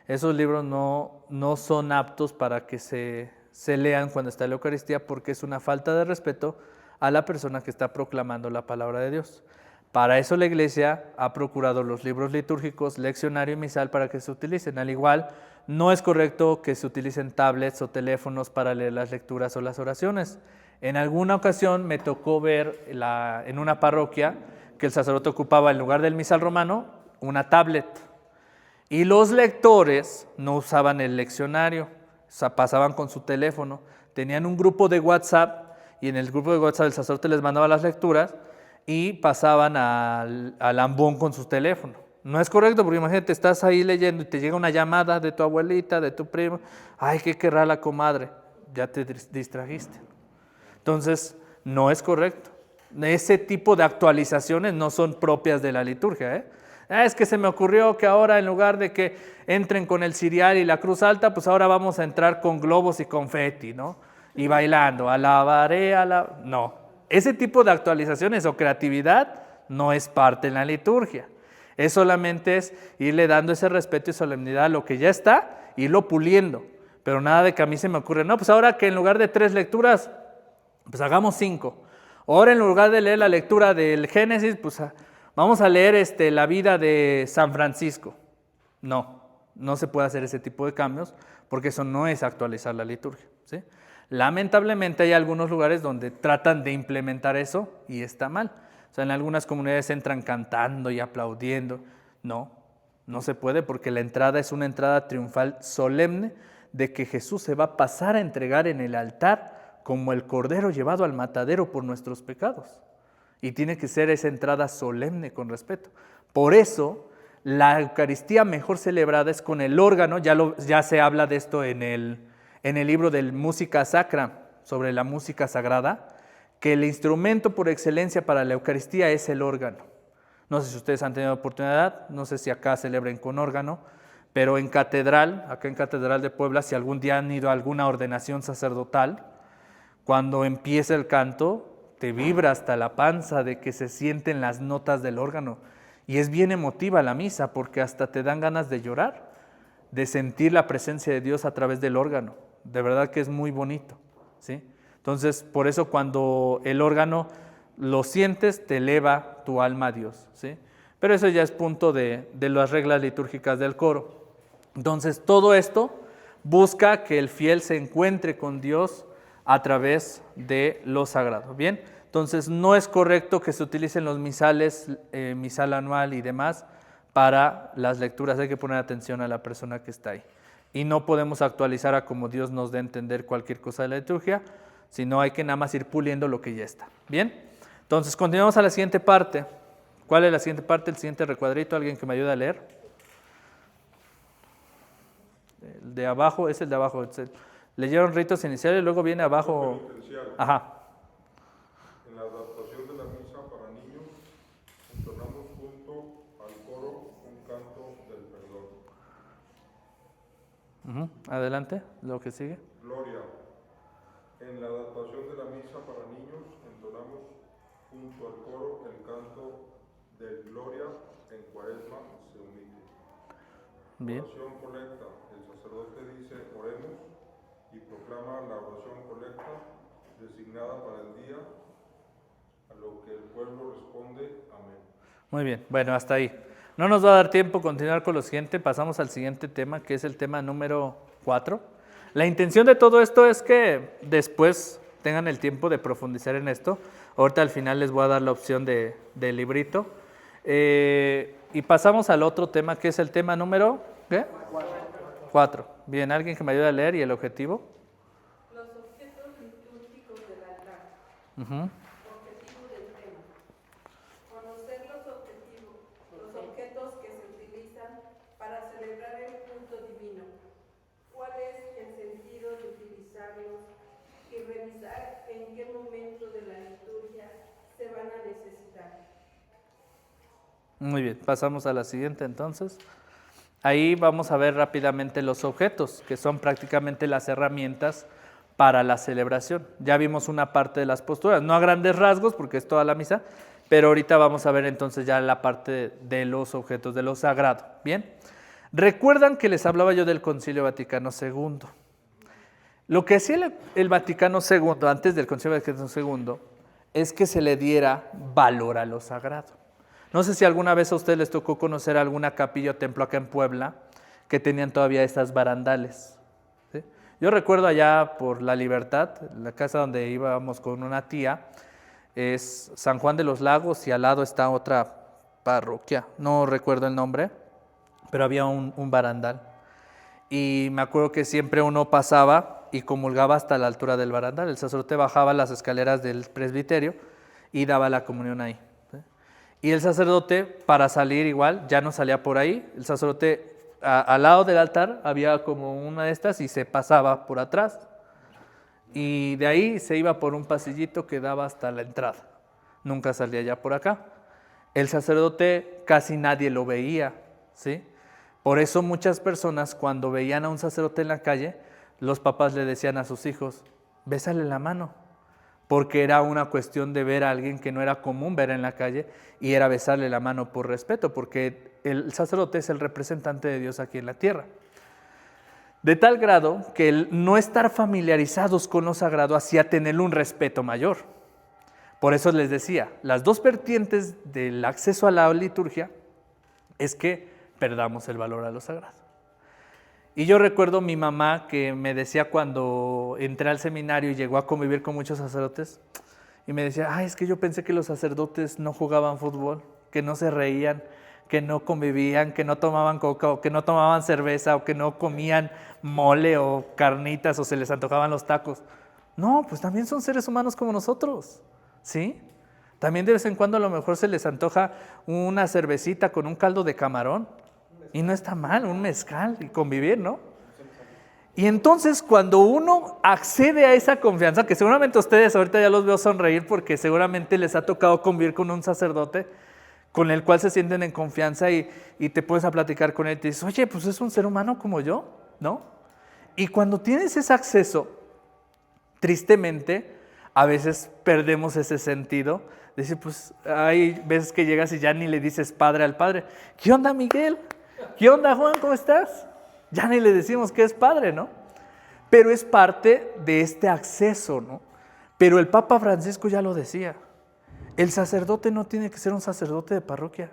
Esos libros no son aptos para que se lean cuando está la Eucaristía porque es una falta de respeto a la persona que está proclamando la palabra de Dios. Para eso la Iglesia ha procurado los libros litúrgicos, leccionario y misal para que se utilicen. Al igual, no es correcto que se utilicen tablets o teléfonos para leer las lecturas o las oraciones. En alguna ocasión me tocó ver en una parroquia que el sacerdote ocupaba en lugar del misal romano una tablet. Y los lectores no usaban el leccionario, o sea, pasaban con su teléfono. Tenían un grupo de WhatsApp y en el grupo de WhatsApp el sacerdote les mandaba las lecturas y pasaban al ambón con su teléfono. No es correcto porque imagínate, estás ahí leyendo y te llega una llamada de tu abuelita, de tu primo. Ay, ¿qué querrá la comadre? Ya te distrajiste. Entonces, no es correcto. Ese tipo de actualizaciones no son propias de la liturgia, ¿eh? Es que se me ocurrió que ahora en lugar de que entren con el cirial y la cruz alta, pues ahora vamos a entrar con globos y confeti, ¿no? Y bailando, alabaré, no. Ese tipo de actualizaciones o creatividad no es parte en la liturgia. Es solamente irle dando ese respeto y solemnidad a lo que ya está, irlo puliendo. Pero nada de que a mí se me ocurre, no, pues ahora que en lugar de 3 lecturas, pues hagamos 5. Ahora en lugar de leer la lectura del Génesis, pues vamos a leer la vida de San Francisco. No se puede hacer ese tipo de cambios porque eso no es actualizar la liturgia, ¿sí? Lamentablemente hay algunos lugares donde tratan de implementar eso y está mal. O sea, en algunas comunidades entran cantando y aplaudiendo. No se puede porque la entrada es una entrada triunfal solemne de que Jesús se va a pasar a entregar en el altar como el cordero llevado al matadero por nuestros pecados. Y tiene que ser esa entrada solemne con respeto. Por eso, la Eucaristía mejor celebrada es con el órgano. Ya se habla de esto en el libro de Música Sacra, sobre la música sagrada, que el instrumento por excelencia para la Eucaristía es el órgano. No sé si ustedes han tenido oportunidad, no sé si acá celebren con órgano, pero en catedral, acá en Catedral de Puebla, si algún día han ido a alguna ordenación sacerdotal, cuando empieza el canto, te vibra hasta la panza de que se sienten las notas del órgano. Y es bien emotiva la misa porque hasta te dan ganas de llorar, de sentir la presencia de Dios a través del órgano. De verdad que es muy bonito, ¿sí? Entonces, por eso cuando el órgano lo sientes, te eleva tu alma a Dios, ¿sí? Pero eso ya es punto de las reglas litúrgicas del coro. Entonces, todo esto busca que el fiel se encuentre con Dios a través de lo sagrado, ¿bien? Entonces, no es correcto que se utilicen los misales, misal anual y demás, para las lecturas. Hay que poner atención a la persona que está ahí. Y no podemos actualizar a como Dios nos dé a entender cualquier cosa de la liturgia, sino hay que nada más ir puliendo lo que ya está. ¿Bien? Entonces, continuamos a la siguiente parte. ¿Cuál es la siguiente parte? El siguiente recuadrito, ¿alguien que me ayude a leer? El de abajo, es el de abajo. Leyeron ritos iniciales, luego viene abajo. Ajá. En la adaptación de la misa para niños, entonamos junto al coro un canto del perdón. Adelante, lo que sigue. Gloria. En la adaptación de la misa para niños entonamos junto al coro el canto del Gloria en Cuaresma se omite. Bien. Oración colecta. El sacerdote dice oremos y proclama la oración colecta designada para el día, a lo que el pueblo responde amén. Muy bien, bueno, hasta ahí. No nos va a dar tiempo continuar con lo siguiente, pasamos al siguiente tema, que es el tema número 4. La intención de todo esto es que después tengan el tiempo de profundizar en esto. Ahorita al final les voy a dar la opción del librito. Y pasamos al otro tema, que es el tema número, ¿qué? 4. Bien, ¿alguien que me ayude a leer y el objetivo? Los objetos litúrgicos del altar. Objetivo del tema. Conocer los objetos que se utilizan para celebrar el culto divino. ¿Cuál es el sentido de utilizarlos? Y revisar en qué momento de la liturgia se van a necesitar. Muy bien, pasamos a la siguiente entonces. Ahí vamos a ver rápidamente los objetos, que son prácticamente las herramientas para la celebración. Ya vimos una parte de las posturas, no a grandes rasgos porque es toda la misa, pero ahorita vamos a ver entonces ya la parte de los objetos, de lo sagrado. Bien, recuerdan que les hablaba yo del Concilio Vaticano II. Lo que hacía el Vaticano II, antes del Concilio Vaticano II, es que se le diera valor a lo sagrado. No sé si alguna vez a ustedes les tocó conocer alguna capilla o templo acá en Puebla que tenían todavía estas barandales. ¿Sí? Yo recuerdo allá por La Libertad, la casa donde íbamos con una tía, es San Juan de los Lagos y al lado está otra parroquia, no recuerdo el nombre, pero había un barandal. Y me acuerdo que siempre uno pasaba y comulgaba hasta la altura del barandal. El sacerdote bajaba las escaleras del presbiterio y daba la comunión ahí. Y el sacerdote, para salir igual, ya no salía por ahí. El sacerdote, al lado del altar, había como una de estas y se pasaba por atrás. Y de ahí se iba por un pasillito que daba hasta la entrada. Nunca salía ya por acá. El sacerdote casi nadie lo veía, ¿sí? Por eso muchas personas, cuando veían a un sacerdote en la calle, los papás le decían a sus hijos, bésale la mano. Porque era una cuestión de ver a alguien que no era común ver en la calle y era besarle la mano por respeto, porque el sacerdote es el representante de Dios aquí en la tierra. De tal grado que el no estar familiarizados con lo sagrado hacía tener un respeto mayor. Por eso les decía, las dos vertientes del acceso a la liturgia es que perdamos el valor a lo sagrado. Y yo recuerdo mi mamá que me decía cuando entré al seminario y llegó a convivir con muchos sacerdotes, y me decía, ay, es que yo pensé que los sacerdotes no jugaban fútbol, que no se reían, que no convivían, que no tomaban coca, o que no tomaban cerveza, o que no comían mole o carnitas, o se les antojaban los tacos. No, pues también son seres humanos como nosotros, ¿sí? También de vez en cuando a lo mejor se les antoja una cervecita con un caldo de camarón, y no está mal, un mezcal y convivir, ¿no? Y entonces cuando uno accede a esa confianza, que seguramente ustedes ahorita ya los veo sonreír porque seguramente les ha tocado convivir con un sacerdote con el cual se sienten en confianza y te puedes a platicar con él y te dices, oye, pues es un ser humano como yo, ¿no? Y cuando tienes ese acceso, tristemente, a veces perdemos ese sentido. Dice, pues hay veces que llegas y ya ni le dices padre al padre. ¿Qué onda, Miguel? ¿Qué onda, Juan? ¿Cómo estás? Ya ni le decimos que es padre, ¿no? Pero es parte de este acceso, ¿no? Pero el Papa Francisco ya lo decía. El sacerdote no tiene que ser un sacerdote de parroquia.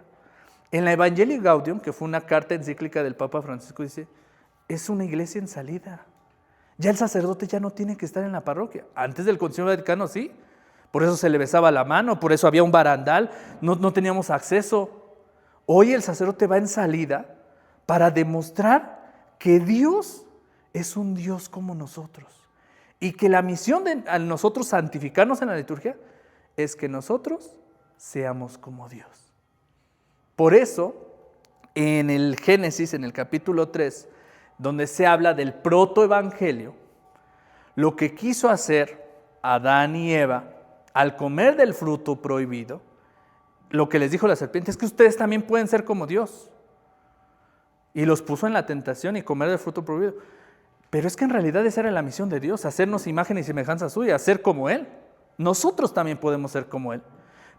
En la Evangelii Gaudium, que fue una carta encíclica del Papa Francisco, dice, es una iglesia en salida. Ya el sacerdote ya no tiene que estar en la parroquia. Antes del Concilio Vaticano sí. Por eso se le besaba la mano, por eso había un barandal, no teníamos acceso. Hoy el sacerdote va en salida para demostrar que Dios es un Dios como nosotros y que la misión de a nosotros santificarnos en la liturgia es que nosotros seamos como Dios. Por eso, en el Génesis, en el capítulo 3, donde se habla del protoevangelio, lo que quiso hacer Adán y Eva al comer del fruto prohibido, lo que les dijo la serpiente es que ustedes también pueden ser como Dios. Y los puso en la tentación y comer del fruto prohibido. Pero es que en realidad esa era la misión de Dios, hacernos imagen y semejanza suya, ser como Él. Nosotros también podemos ser como Él.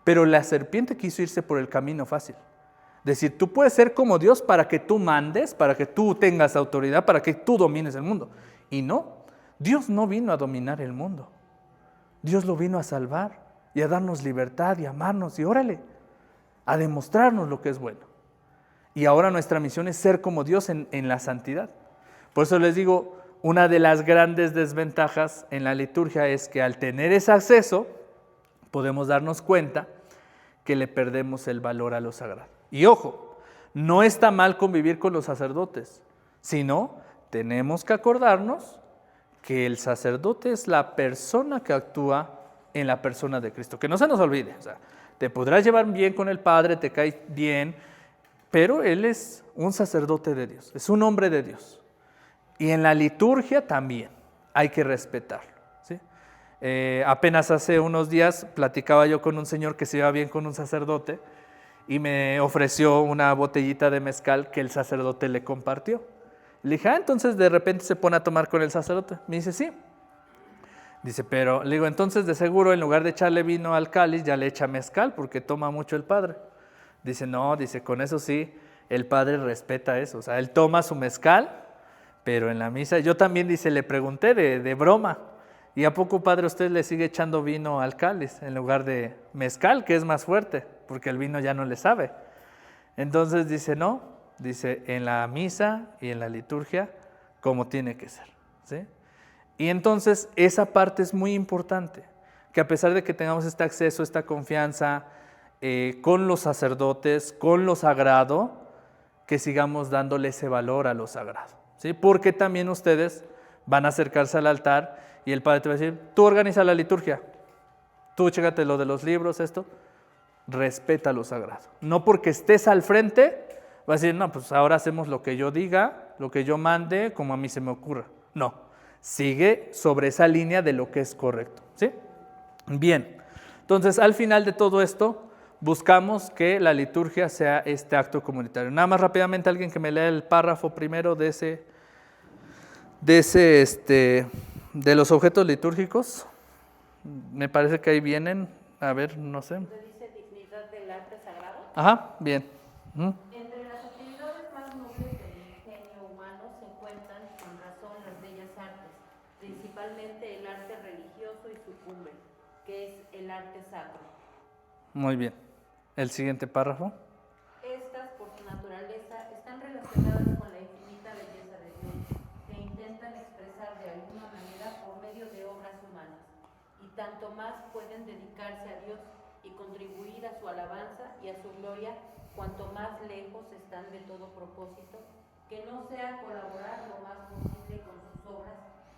Pero la serpiente quiso irse por el camino fácil. Decir, tú puedes ser como Dios para que tú mandes, para que tú tengas autoridad, para que tú domines el mundo. Y no, Dios no vino a dominar el mundo. Dios lo vino a salvar y a darnos libertad y a amarnos y órale, a demostrarnos lo que es bueno. Y ahora nuestra misión es ser como Dios en la santidad. Por eso les digo, una de las grandes desventajas en la liturgia es que al tener ese acceso, podemos darnos cuenta que le perdemos el valor a lo sagrado. Y ojo, no está mal convivir con los sacerdotes, sino tenemos que acordarnos que el sacerdote es la persona que actúa en la persona de Cristo. Que no se nos olvide, o sea, te podrás llevar bien con el Padre, te cae bien, pero Él es un sacerdote de Dios, es un hombre de Dios. Y en la liturgia también hay que respetarlo, ¿sí? Apenas hace unos días platicaba yo con un señor que se iba bien con un sacerdote y me ofreció una botellita de mezcal que el sacerdote le compartió. Le dije, entonces de repente se pone a tomar con el sacerdote. Me dice, sí. Dice, pero, le digo, entonces de seguro en lugar de echarle vino al cáliz, ya le echa mezcal porque toma mucho el padre. Dice, no, dice, con eso sí, el padre respeta eso. O sea, él toma su mezcal, pero en la misa, yo también, dice, le pregunté de broma, ¿y a poco, padre, usted le sigue echando vino al cáliz en lugar de mezcal, que es más fuerte? Porque el vino ya no le sabe. Entonces dice, no, dice, en la misa y en la liturgia, como tiene que ser, ¿sí? Y entonces esa parte es muy importante, que a pesar de que tengamos este acceso, esta confianza con los sacerdotes, con lo sagrado, que sigamos dándole ese valor a lo sagrado, ¿sí? Porque también ustedes van a acercarse al altar y el padre te va a decir, tú organiza la liturgia, tú chécate lo de los libros, esto, respeta lo sagrado. No porque estés al frente, va a decir, no, pues ahora hacemos lo que yo diga, lo que yo mande, como a mí se me ocurra. No, sigue sobre esa línea de lo que es correcto, ¿sí? Bien, entonces al final de todo esto, buscamos que la liturgia sea este acto comunitario. Nada más rápidamente alguien que me lea el párrafo primero de los objetos litúrgicos. Me parece que ahí vienen, a ver, no sé. ¿Usted dice dignidad del arte sagrado? Ajá, bien. Entre las actividades más nobles del ingenio humano se encuentran, con razón, las bellas artes, principalmente el arte religioso y su cumbre, que es el arte sacro. Muy bien. El siguiente párrafo. Estas, por su naturaleza, están relacionadas con la infinita belleza de Dios, que intentan expresar de alguna manera por medio de obras humanas, y tanto más pueden dedicarse a Dios y contribuir a su alabanza y a su gloria, cuanto más lejos están de todo propósito, que no sea colaborar lo más posible con sus obras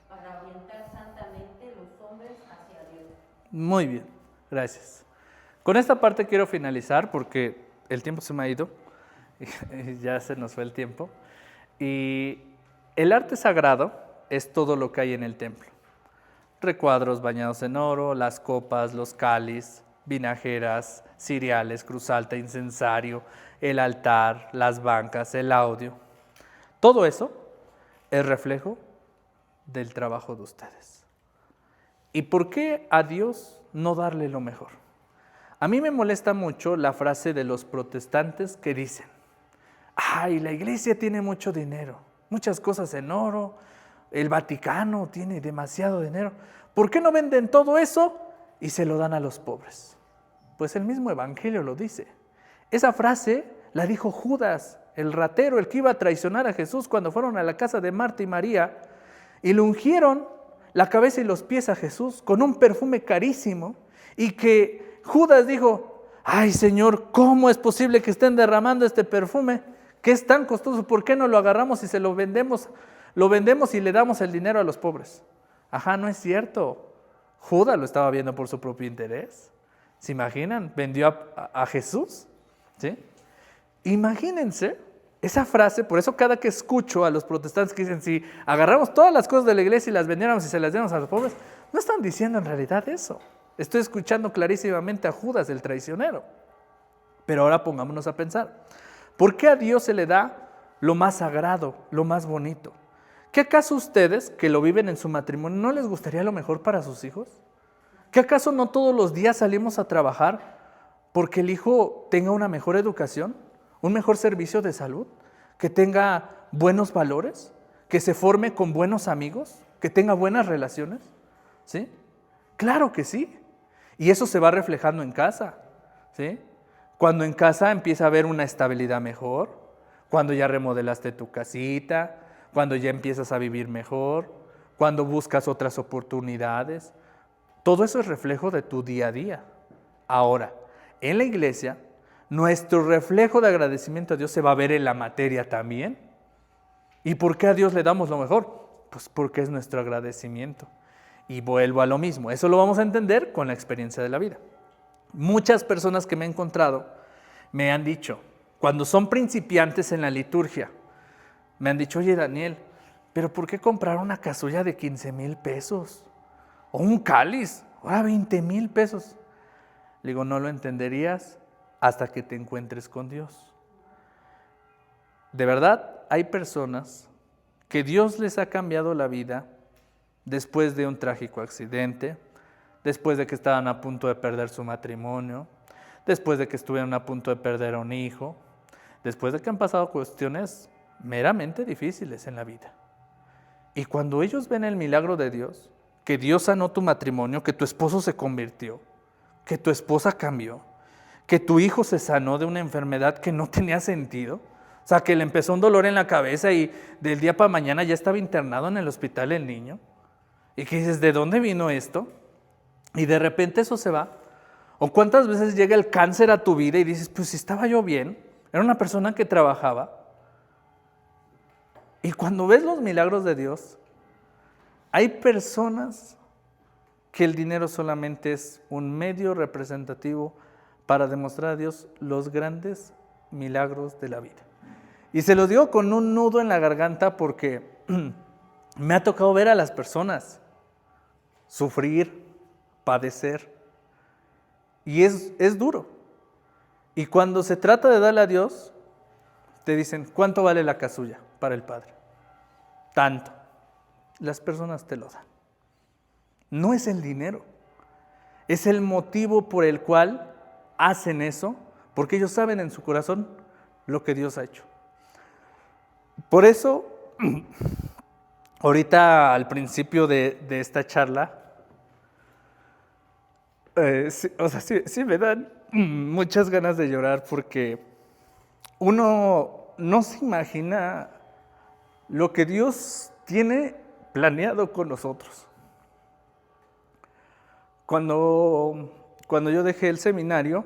para orientar santamente los hombres hacia Dios. Muy bien, gracias. Con esta parte quiero finalizar porque el tiempo se me ha ido, ya se nos fue el tiempo, y el arte sagrado es todo lo que hay en el templo. Recuadros bañados en oro, las copas, los cáliz, vinajeras, ciriales, cruz alta, incensario, el altar, las bancas, el audio. Todo eso es reflejo del trabajo de ustedes. ¿Y por qué a Dios no darle lo mejor? A mí me molesta mucho la frase de los protestantes que dicen, ay, la iglesia tiene mucho dinero, muchas cosas en oro, el Vaticano tiene demasiado dinero. ¿Por qué no venden todo eso y se lo dan a los pobres? Pues el mismo Evangelio lo dice. Esa frase la dijo Judas, el ratero, el que iba a traicionar a Jesús cuando fueron a la casa de Marta y María y le ungieron la cabeza y los pies a Jesús con un perfume carísimo y que Judas dijo, ay Señor, ¿cómo es posible que estén derramando este perfume? Que es tan costoso, ¿por qué no lo agarramos y se lo vendemos y le damos el dinero a los pobres? Ajá, no es cierto. Judas lo estaba viendo por su propio interés. ¿Se imaginan? Vendió a Jesús, ¿sí? Imagínense esa frase, por eso cada que escucho a los protestantes que dicen, si agarramos todas las cosas de la iglesia y las vendiéramos y se las diéramos a los pobres, no están diciendo en realidad eso. Estoy escuchando clarísimamente a Judas, el traicionero. Pero ahora pongámonos a pensar, ¿por qué a Dios se le da lo más sagrado, lo más bonito? ¿Qué acaso ustedes que lo viven en su matrimonio no les gustaría lo mejor para sus hijos? ¿Qué acaso no todos los días salimos a trabajar porque el hijo tenga una mejor educación, un mejor servicio de salud, que tenga buenos valores, que se forme con buenos amigos, que tenga buenas relaciones? ¿Sí? Claro que sí. Y eso se va reflejando en casa, ¿sí? Cuando en casa empieza a haber una estabilidad mejor, cuando ya remodelaste tu casita, cuando ya empiezas a vivir mejor, cuando buscas otras oportunidades. Todo eso es reflejo de tu día a día. Ahora, en la iglesia, nuestro reflejo de agradecimiento a Dios se va a ver en la materia también. ¿Y por qué a Dios le damos lo mejor? Pues porque es nuestro agradecimiento. Y vuelvo a lo mismo, eso lo vamos a entender con la experiencia de la vida. Muchas personas que me he encontrado me han dicho, cuando son principiantes en la liturgia, me han dicho, oye Daniel, ¿pero por qué comprar una casulla de 15,000 pesos? O un cáliz, ahora 20,000 pesos. Le digo, no lo entenderías hasta que te encuentres con Dios. De verdad, hay personas que Dios les ha cambiado la vida después de un trágico accidente, después de que estaban a punto de perder su matrimonio, después de que estuvieron a punto de perder a un hijo, después de que han pasado cuestiones meramente difíciles en la vida. Y cuando ellos ven el milagro de Dios, que Dios sanó tu matrimonio, que tu esposo se convirtió, que tu esposa cambió, que tu hijo se sanó de una enfermedad que no tenía sentido, o sea, que le empezó un dolor en la cabeza y del día para mañana ya estaba internado en el hospital el niño, y que dices, ¿de dónde vino esto? Y de repente eso se va. O cuántas veces llega el cáncer a tu vida y dices, pues si estaba yo bien, era una persona que trabajaba. Y cuando ves los milagros de Dios, hay personas que el dinero solamente es un medio representativo para demostrar a Dios los grandes milagros de la vida. Y se los digo con un nudo en la garganta porque me ha tocado ver a las personas sufrir, padecer, y es duro. Y cuando se trata de darle a Dios, te dicen, ¿cuánto vale la casulla para el Padre? Tanto. Las personas te lo dan. No es el dinero, es el motivo por el cual hacen eso, porque ellos saben en su corazón lo que Dios ha hecho. Por eso, ahorita al principio de esta charla, sí me dan muchas ganas de llorar porque uno no se imagina lo que Dios tiene planeado con nosotros. Cuando yo dejé el seminario,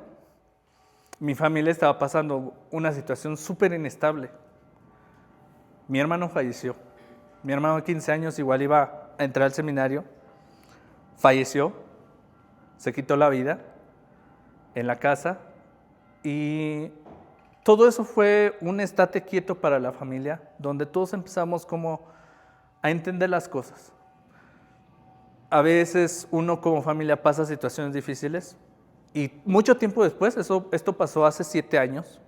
mi familia estaba pasando una situación súper inestable. Mi hermano falleció. Mi hermano de 15 años igual iba a entrar al seminario, falleció, se quitó la vida en la casa y todo eso fue un estate quieto para la familia, donde todos empezamos como a entender las cosas. A veces uno como familia pasa situaciones difíciles y mucho tiempo después, esto pasó hace 7 años,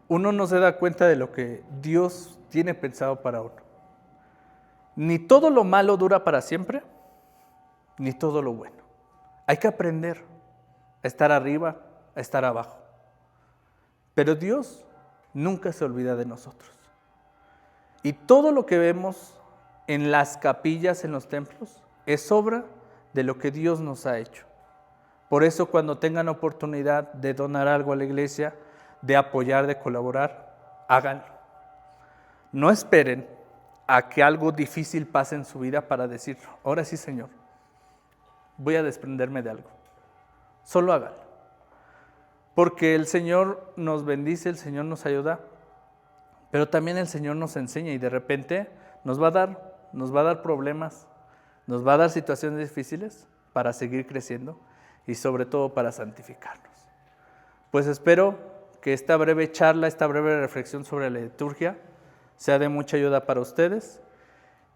uno no se da cuenta de lo que Dios tiene pensado para uno. Ni todo lo malo dura para siempre, ni todo lo bueno. Hay que aprender a estar arriba, a estar abajo. Pero Dios nunca se olvida de nosotros. Y todo lo que vemos en las capillas, en los templos, es obra de lo que Dios nos ha hecho. Por eso cuando tengan oportunidad de donar algo a la iglesia, de apoyar, de colaborar, háganlo. No esperen a que algo difícil pase en su vida para decir, ahora sí, Señor, voy a desprenderme de algo. Solo háganlo. Porque el Señor nos bendice, el Señor nos ayuda, pero también el Señor nos enseña y de repente nos va a dar problemas, nos va a dar situaciones difíciles para seguir creciendo y sobre todo para santificarnos. Pues espero que esta breve charla, esta breve reflexión sobre la liturgia sea de mucha ayuda para ustedes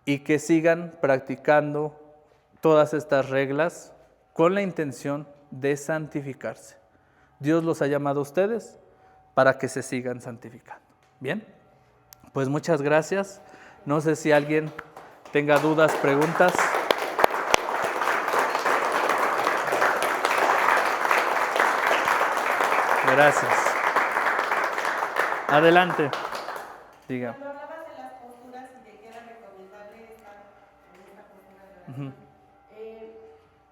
y que sigan practicando todas estas reglas con la intención de santificarse. Dios los ha llamado a ustedes para que se sigan santificando. Bien, pues muchas gracias No sé si alguien tenga dudas, preguntas. Gracias. Adelante. Diga. Cuando hablabas de las posturas y de que era recomendable estar en esta postura de oración, Ujú.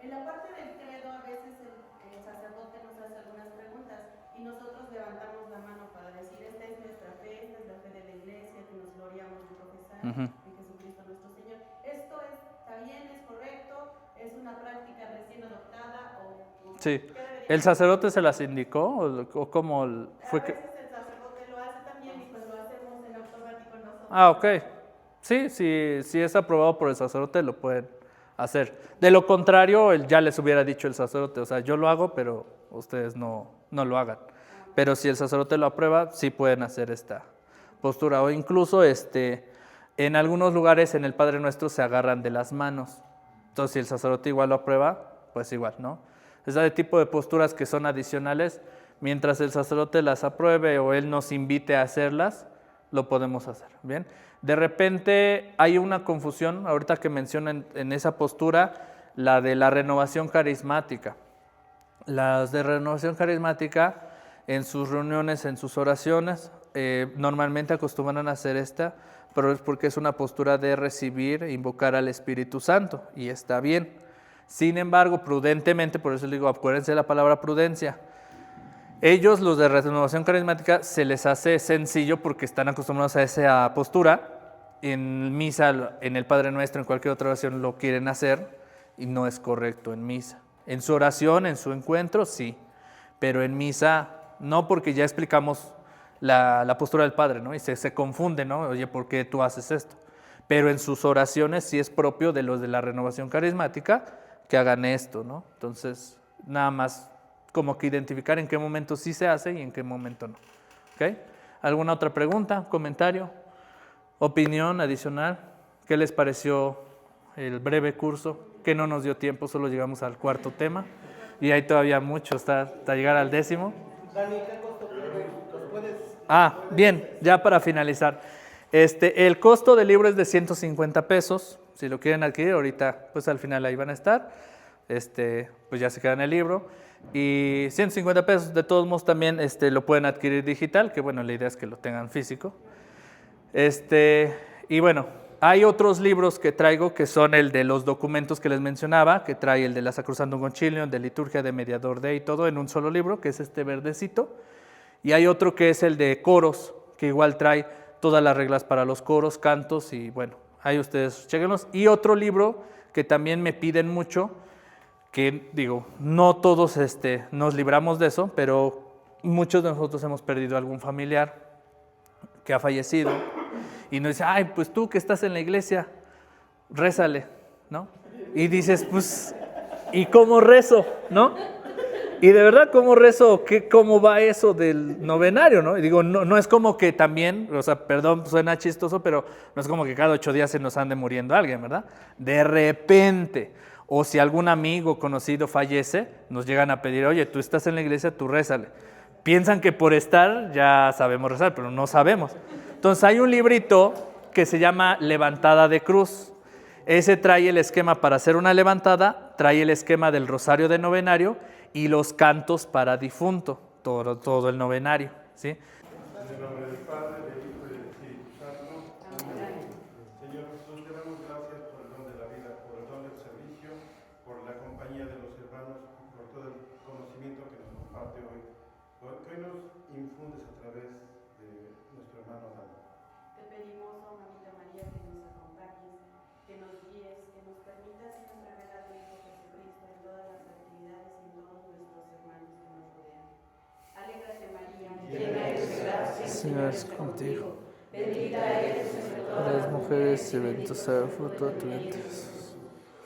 en la parte del credo a veces el sacerdote nos hace algunas preguntas y nosotros levantamos la mano para decir, esta es nuestra fe, esta es la fe de la iglesia, que nos gloriamos de profesar Ujú. en Jesucristo nuestro Señor. ¿Esto está bien, es correcto, es una práctica recién adoptada o Sí. qué debería ¿El sacerdote se las indicó o cómo fue A que...? veces el sacerdote lo hace también y pues lo hacemos en automático nosotros. Ah, ok. Sí, si es aprobado por el sacerdote, lo pueden hacer. De lo contrario, ya les hubiera dicho el sacerdote, o sea, yo lo hago, pero ustedes no lo hagan. Pero si el sacerdote lo aprueba, sí pueden hacer esta postura. O incluso en algunos lugares en el Padre Nuestro se agarran de las manos. Entonces, si el sacerdote igual lo aprueba, pues igual, ¿no? Ese tipo de posturas que son adicionales, mientras el sacerdote las apruebe o él nos invite a hacerlas, lo podemos hacer, ¿bien? De repente hay una confusión, ahorita que mencionan en esa postura, la de la renovación carismática. Las de renovación carismática, en sus reuniones, en sus oraciones, normalmente acostumbran a hacer esta, pero es porque es una postura de recibir e invocar al Espíritu Santo, y está bien. Sin embargo, prudentemente, por eso les digo, acuérdense de la palabra prudencia. Ellos, los de renovación carismática, se les hace sencillo porque están acostumbrados a esa postura. En misa, en el Padre Nuestro, en cualquier otra oración lo quieren hacer y no es correcto en misa. En su oración, en su encuentro, sí, pero en misa no, porque ya explicamos la postura del Padre, ¿no? Y se confunde, ¿no? Oye, ¿por qué tú haces esto? Pero en sus oraciones sí es propio de los de la renovación carismática que hagan esto, ¿no? Entonces, nada más como que identificar en qué momento sí se hace y en qué momento no. ¿Ok? ¿Alguna otra pregunta, comentario, opinión adicional? ¿Qué les pareció el breve curso? Que no nos dio tiempo, solo llegamos al cuarto tema y hay todavía mucho hasta llegar al 10º. Dani, ¿qué costo nos puedes? Ah, bien, ya para finalizar. El costo del libro es de 150 pesos. Si lo quieren adquirir, ahorita, pues al final ahí van a estar. Pues ya se queda en el libro. Y 150 pesos, de todos modos, también lo pueden adquirir digital, que bueno, la idea es que lo tengan físico. Y bueno, hay otros libros que traigo que son el de los documentos que les mencionaba, que trae el de la Sacrosantum Concilium, de liturgia, de mediador de y todo en un solo libro, que es este verdecito. Y hay otro que es el de coros, que igual trae todas las reglas para los coros, cantos y bueno, ahí ustedes chequenlos. Y otro libro que también me piden mucho, que digo, no todos nos libramos de eso, pero muchos de nosotros hemos perdido algún familiar que ha fallecido y nos dice, ay, pues tú que estás en la iglesia, rézale, ¿no? Y dices, pues, ¿y cómo rezo, no? Y de verdad, ¿cómo rezo? ¿Cómo va eso del novenario, no? Y digo, no es como que también, o sea, perdón, suena chistoso, pero no es como que cada 8 días se nos ande muriendo alguien, ¿verdad? De repente, o si algún amigo conocido fallece, nos llegan a pedir, oye, tú estás en la iglesia, tú rézale. Piensan que por estar ya sabemos rezar, pero no sabemos. Entonces hay un librito que se llama Levantada de Cruz. Ese trae el esquema para hacer una levantada, trae el esquema del rosario de novenario y los cantos para difunto, todo el novenario, ¿sí? En el nombre del Padre, del Hijo y del Espíritu Santo. Amén. Señor Jesús, te damos gracias por el don de la vida, por el don del servicio, por la compañía de los hermanos, por todo el conocimiento que nos comparte hoy. Que hoy nos infundes a través de nuestro hermano Dani. Te pedimos, oh mamita María, que nos acompañes, que nos guíes, que nos permitas siempre ver a tu Hijo Jesucristo en todas las actividades y en todos nuestros hermanos que nos rodean. Alégrate María, llena eres de gracia, el Señor es contigo. Bendita eres entre todas las mujeres y bendito sea el fruto de tu vientre, Jesús.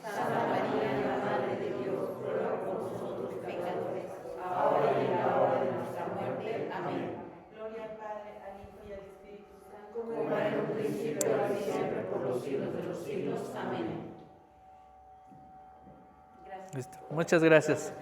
Santa María, la Madre de Dios, ruega por nosotros pecadores, ahora y en la hora de nuestra muerte. Amén. Gloria al Padre, al Hijo y al Espíritu Santo, como era en un principio, ahora y siempre, por los siglos de los siglos. Amén. Gracias. Listo. Muchas gracias.